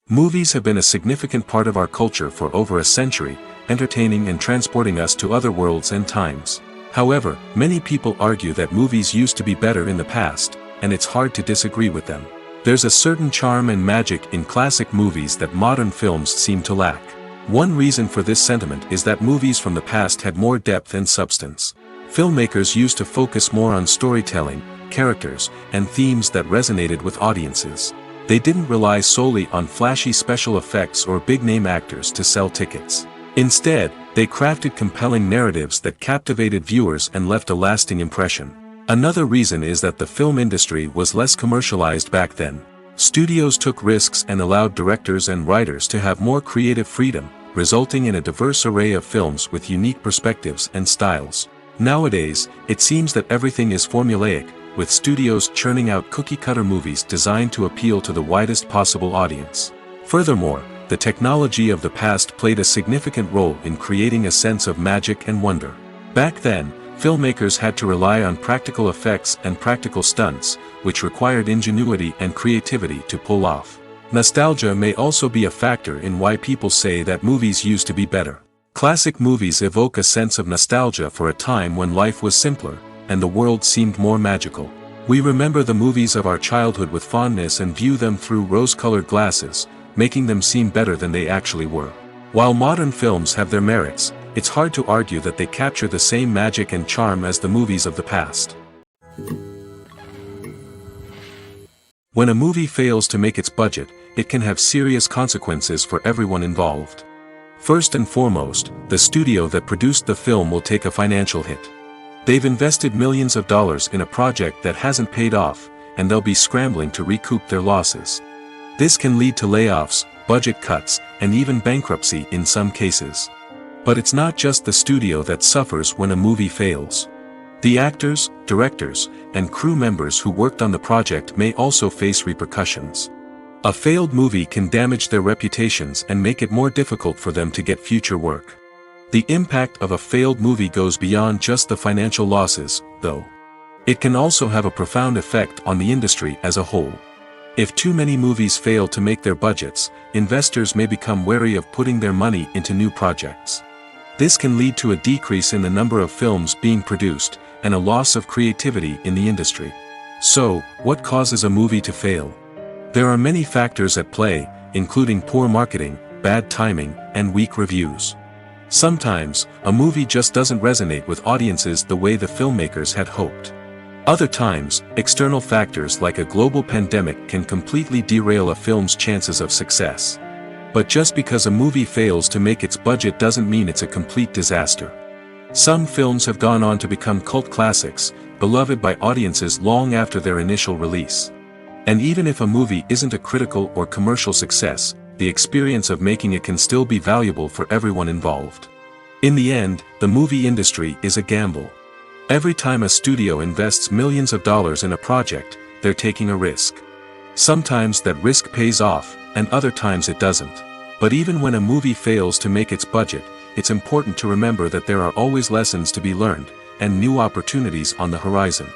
Movies have been a significant part of our culture for over a century, entertaining and transporting us to other worlds and times. However, many people argue that movies used to be better in the past, and it's hard to disagree with them. There's a certain charm and magic in classic movies that modern films seem to lack. One reason for this sentiment is that movies from the past had more depth and substance. Filmmakers used to focus more on storytelling, characters, and themes that resonated with audiences. They didn't rely solely on flashy special effects or big-name actors to sell tickets. Instead, they crafted compelling narratives that captivated viewers and left a lasting impression. Another reason is that the film industry was less commercialized back then. Studios took risks and allowed directors and writers to have more creative freedom, resulting in a diverse array of films with unique perspectives and styles. Nowadays, it seems that everything is formulaic, with studios churning out cookie-cutter movies designed to appeal to the widest possible audience. Furthermore, the technology of the past played a significant role in creating a sense of magic and wonder. Back then, filmmakers had to rely on practical effects and practical stunts, which required ingenuity and creativity to pull off. Nostalgia may also be a factor in why people say that movies used to be better. Classic movies evoke a sense of nostalgia for a time when life was simpler, and the world seemed more magical. We remember the movies of our childhood with fondness and view them through rose-colored glasses, making them seem better than they actually were. While modern films have their merits, it's hard to argue that they capture the same magic and charm as the movies of the past. When a movie fails to make its budget, it can have serious consequences for everyone involved. First and foremost, the studio that produced the film will take a financial hit. They've invested millions of dollars in a project that hasn't paid off, and they'll be scrambling to recoup their losses. This can lead to layoffs, budget cuts, and even bankruptcy in some cases. But it's not just the studio that suffers when a movie fails. The actors, directors, and crew members who worked on the project may also face repercussions. A failed movie can damage their reputations and make it more difficult for them to get future work. The impact of a failed movie goes beyond just the financial losses, though. It can also have a profound effect on the industry as a whole. If too many movies fail to make their budgets, investors may become wary of putting their money into new projects. This can lead to a decrease in the number of films being produced, and a loss of creativity in the industry. So, what causes a movie to fail? There are many factors at play, including poor marketing, bad timing, and weak reviews. Sometimes, a movie just doesn't resonate with audiences the way the filmmakers had hoped. Other times, external factors like a global pandemic can completely derail a film's chances of success. But just because a movie fails to make its budget doesn't mean it's a complete disaster. Some films have gone on to become cult classics, beloved by audiences long after their initial release. And even if a movie isn't a critical or commercial success, the experience of making it can still be valuable for everyone involved. In the end, the movie industry is a gamble. Every time a studio invests millions of dollars in a project, they're taking a risk. Sometimes that risk pays off, and other times it doesn't. But even when a movie fails to make its budget, it's important to remember that there are always lessons to be learned, and new opportunities on the horizon.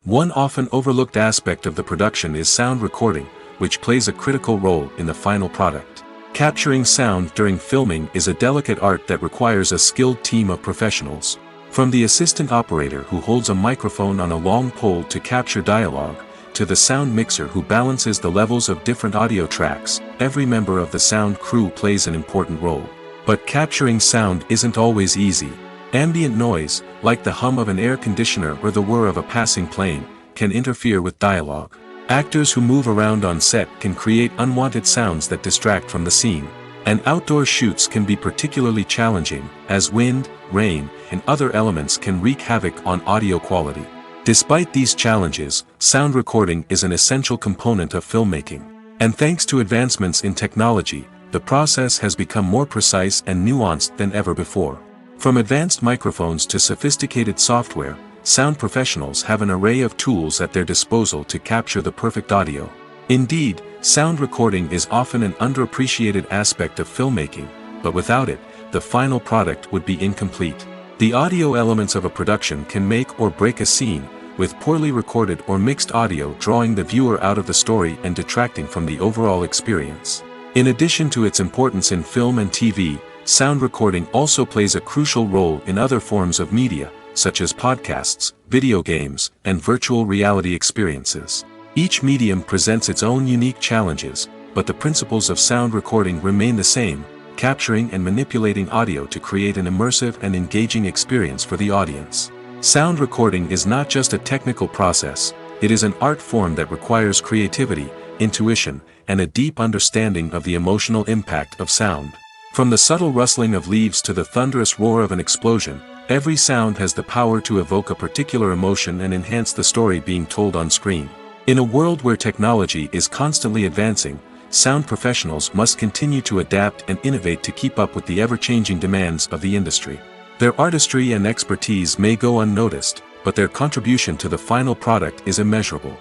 One often overlooked aspect of the production is sound recording, which plays a critical role in the final product. Capturing sound during filming is a delicate art that requires a skilled team of professionals. From the assistant operator who holds a microphone on a long pole to capture dialogue, to the sound mixer who balances the levels of different audio tracks, every member of the sound crew plays an important role. But capturing sound isn't always easy. Ambient noise, like the hum of an air conditioner or the whir of a passing plane, can interfere with dialogue. Actors who move around on set can create unwanted sounds that distract from the scene. And outdoor shoots can be particularly challenging, as wind, rain, and other elements can wreak havoc on audio quality. Despite these challenges, sound recording is an essential component of filmmaking. And thanks to advancements in technology, the process has become more precise and nuanced than ever before. From advanced microphones to sophisticated software, sound professionals have an array of tools at their disposal to capture the perfect audio. Indeed, sound recording is often an underappreciated aspect of filmmaking, but without it, the final product would be incomplete. The audio elements of a production can make or break a scene, with poorly recorded or mixed audio drawing the viewer out of the story and detracting from the overall experience. In addition to its importance in film and TV, sound recording also plays a crucial role in other forms of media, such as podcasts, video games, and virtual reality experiences. Each medium presents its own unique challenges, but the principles of sound recording remain the same, capturing and manipulating audio to create an immersive and engaging experience for the audience. Sound recording is not just a technical process, it is an art form that requires creativity, intuition, and a deep understanding of the emotional impact of sound. From the subtle rustling of leaves to the thunderous roar of an explosion, every sound has the power to evoke a particular emotion and enhance the story being told on screen. In a world where technology is constantly advancing, sound professionals must continue to adapt and innovate to keep up with the ever-changing demands of the industry. Their artistry and expertise may go unnoticed, but their contribution to the final product is immeasurable.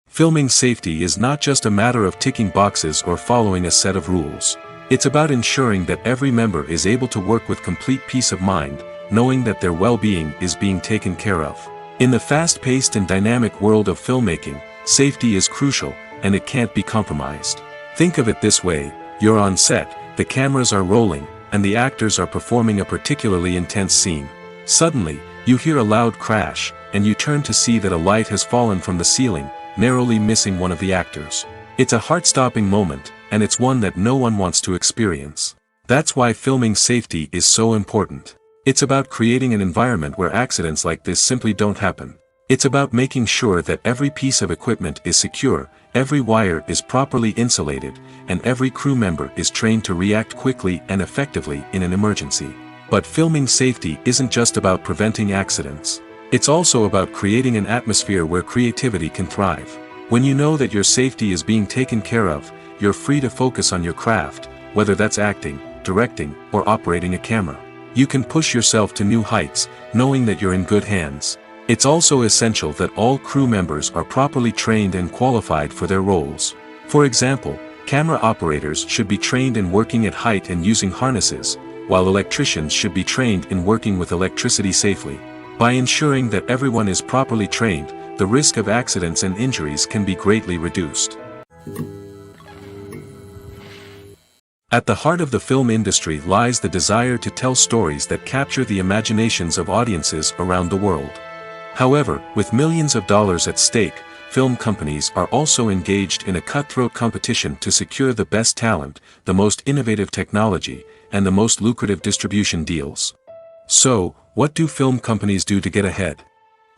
Filming safety is not just a matter of ticking boxes or following a set of rules. It's about ensuring that every member is able to work with complete peace of mind, knowing that their well-being is being taken care of. In the fast-paced and dynamic world of filmmaking, safety is crucial, and it can't be compromised. Think of it this way: you're on set, the cameras are rolling, and the actors are performing a particularly intense scene. Suddenly, you hear a loud crash, and you turn to see that a light has fallen from the ceiling, narrowly missing one of the actors. It's a heart-stopping moment, and it's one that no one wants to experience. That's why filming safety is so important. It's about creating an environment where accidents like this simply don't happen. It's about making sure that every piece of equipment is secure, every wire is properly insulated, and every crew member is trained to react quickly and effectively in an emergency. But filming safety isn't just about preventing accidents. It's also about creating an atmosphere where creativity can thrive. When you know that your safety is being taken care of, you're free to focus on your craft, whether that's acting, directing, or operating a camera. You can push yourself to new heights, knowing that you're in good hands. It's also essential that all crew members are properly trained and qualified for their roles. For example, camera operators should be trained in working at height and using harnesses, while electricians should be trained in working with electricity safely. By ensuring that everyone is properly trained, the risk of accidents and injuries can be greatly reduced. At the heart of the film industry lies the desire to tell stories that capture the imaginations of audiences around the world. However, with millions of dollars at stake, film companies are also engaged in a cutthroat competition to secure the best talent, the most innovative technology, and the most lucrative distribution deals. So, what do film companies do to get ahead?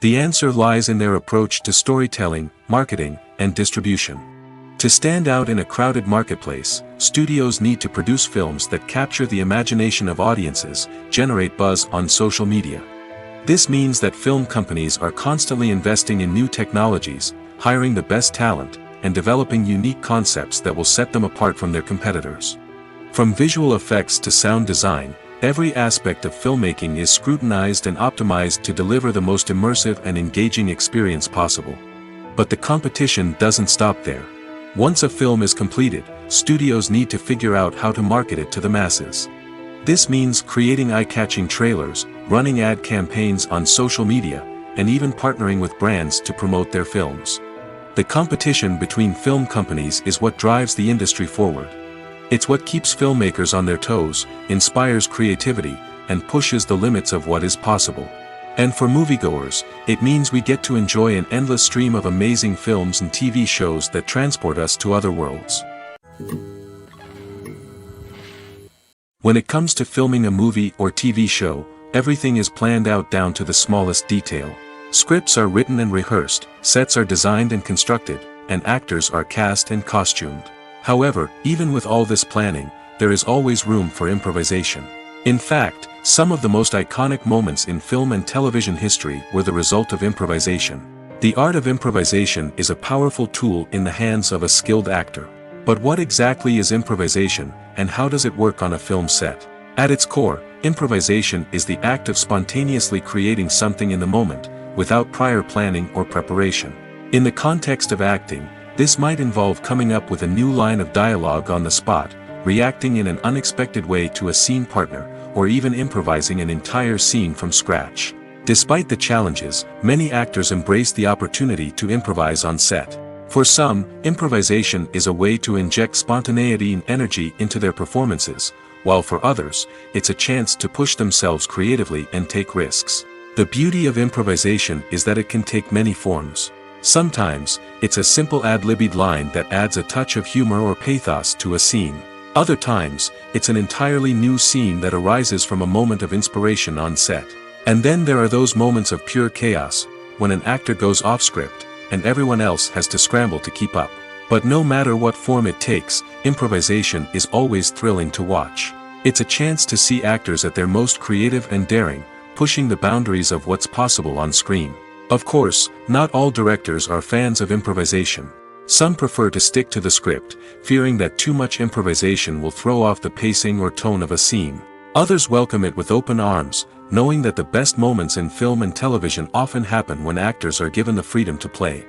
The answer lies in their approach to storytelling, marketing, and distribution. To stand out in a crowded marketplace, studios need to produce films that capture the imagination of audiences, generate buzz on social media. This means that film companies are constantly investing in new technologies, hiring the best talent, and developing unique concepts that will set them apart from their competitors. From visual effects to sound design, every aspect of filmmaking is scrutinized and optimized to deliver the most immersive and engaging experience possible. But the competition doesn't stop there. Once a film is completed, studios need to figure out how to market it to the masses. This means creating eye-catching trailers, running ad campaigns on social media, and even partnering with brands to promote their films. The competition between film companies is what drives the industry forward. It's what keeps filmmakers on their toes, inspires creativity, and pushes the limits of what is possible. And for moviegoers, it means we get to enjoy an endless stream of amazing films and TV shows that transport us to other worlds. When it comes to filming a movie or TV show, everything is planned out down to the smallest detail. Scripts are written and rehearsed, sets are designed and constructed, and actors are cast and costumed. However, even with all this planning, there is always room for improvisation. In fact, some of the most iconic moments in film and television history were the result of improvisation. The art of improvisation is a powerful tool in the hands of a skilled actor. But what exactly is improvisation, and how does it work on a film set? At its core, improvisation is the act of spontaneously creating something in the moment, without prior planning or preparation. In the context of acting, this might involve coming up with a new line of dialogue on the spot, reacting in an unexpected way to a scene partner, or even improvising an entire scene from scratch. Despite the challenges, many actors embrace the opportunity to improvise on set. For some, improvisation is a way to inject spontaneity and energy into their performances, while for others, it's a chance to push themselves creatively and take risks. The beauty of improvisation is that it can take many forms. Sometimes, it's a simple ad-libbed line that adds a touch of humor or pathos to a scene. Other times, it's an entirely new scene that arises from a moment of inspiration on set. And then there are those moments of pure chaos, when an actor goes off script, and everyone else has to scramble to keep up. But no matter what form it takes, improvisation is always thrilling to watch. It's a chance to see actors at their most creative and daring, pushing the boundaries of what's possible on screen. Of course, not all directors are fans of improvisation. Some prefer to stick to the script, fearing that too much improvisation will throw off the pacing or tone of a scene. Others welcome it with open arms, knowing that the best moments in film and television often happen when actors are given the freedom to play.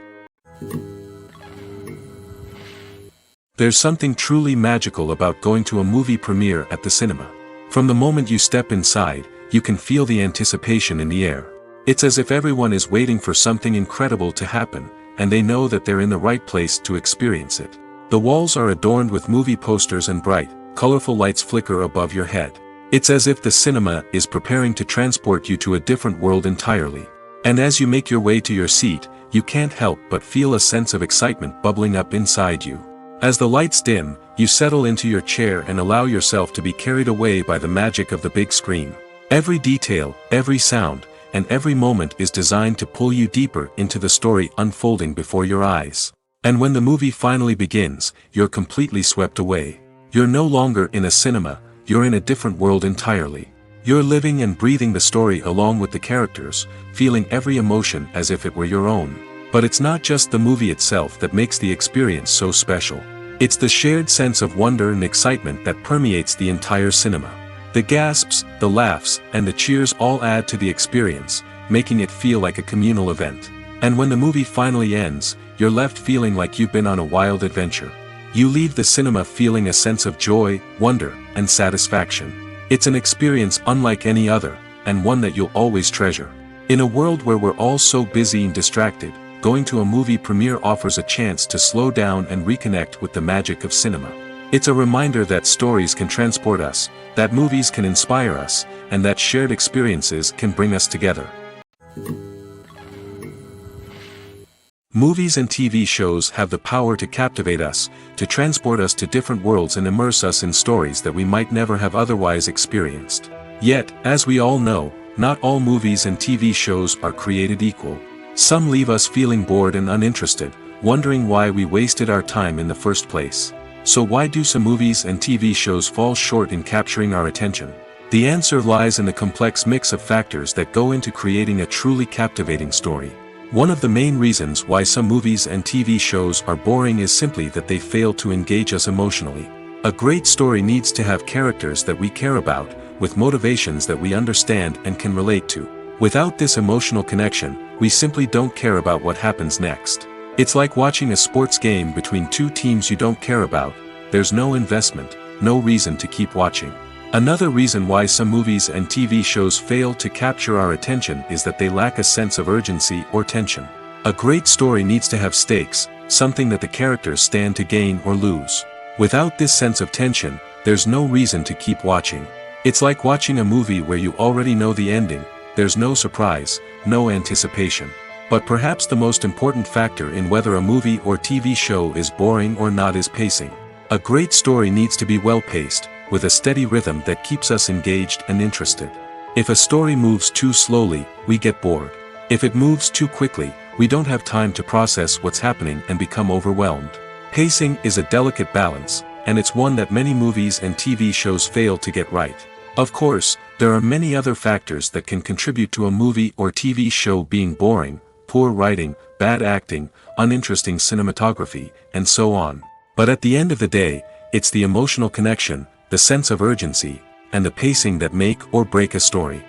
There's something truly magical about going to a movie premiere at the cinema. From the moment you step inside, you can feel the anticipation in the air. It's as if everyone is waiting for something incredible to happen, and they know that they're in the right place to experience it. The walls are adorned with movie posters and bright, colorful lights flicker above your head. It's as if the cinema is preparing to transport you to a different world entirely. And as you make your way to your seat, you can't help but feel a sense of excitement bubbling up inside you. As the lights dim, you settle into your chair and allow yourself to be carried away by the magic of the big screen. Every detail, every sound, and every moment is designed to pull you deeper into the story unfolding before your eyes. And when the movie finally begins, you're completely swept away. You're no longer in a cinema, you're in a different world entirely. You're living and breathing the story along with the characters, feeling every emotion as if it were your own. But it's not just the movie itself that makes the experience so special. It's the shared sense of wonder and excitement that permeates the entire cinema. The gasps, the laughs, and the cheers all add to the experience, making it feel like a communal event. And when the movie finally ends, you're left feeling like you've been on a wild adventure. You leave the cinema feeling a sense of joy, wonder, and satisfaction. It's an experience unlike any other, and one that you'll always treasure. In a world where we're all so busy and distracted, going to a movie premiere offers a chance to slow down and reconnect with the magic of cinema. It's a reminder that stories can transport us, that movies can inspire us, and that shared experiences can bring us together. Movies and TV shows have the power to captivate us, to transport us to different worlds and immerse us in stories that we might never have otherwise experienced. Yet, as we all know, not all movies and TV shows are created equal. Some leave us feeling bored and uninterested, wondering why we wasted our time in the first place. So why do some movies and TV shows fall short in capturing our attention? The answer lies in the complex mix of factors that go into creating a truly captivating story. One of the main reasons why some movies and TV shows are boring is simply that they fail to engage us emotionally. A great story needs to have characters that we care about, with motivations that we understand and can relate to. Without this emotional connection, we simply don't care about what happens next. It's like watching a sports game between two teams you don't care about. There's no investment, no reason to keep watching. Another reason why some movies and TV shows fail to capture our attention is that they lack a sense of urgency or tension. A great story needs to have stakes, something that the characters stand to gain or lose. Without this sense of tension, there's no reason to keep watching. It's like watching a movie where you already know the ending. There's no surprise, no anticipation. But perhaps the most important factor in whether a movie or TV show is boring or not is pacing. A great story needs to be well-paced, with a steady rhythm that keeps us engaged and interested. If a story moves too slowly, we get bored. If it moves too quickly, we don't have time to process what's happening and become overwhelmed. Pacing is a delicate balance, and it's one that many movies and TV shows fail to get right. Of course, there are many other factors that can contribute to a movie or TV show being boring: poor writing, bad acting, uninteresting cinematography, and so on. But at the end of the day, it's the emotional connection, the sense of urgency, and the pacing that make or break a story.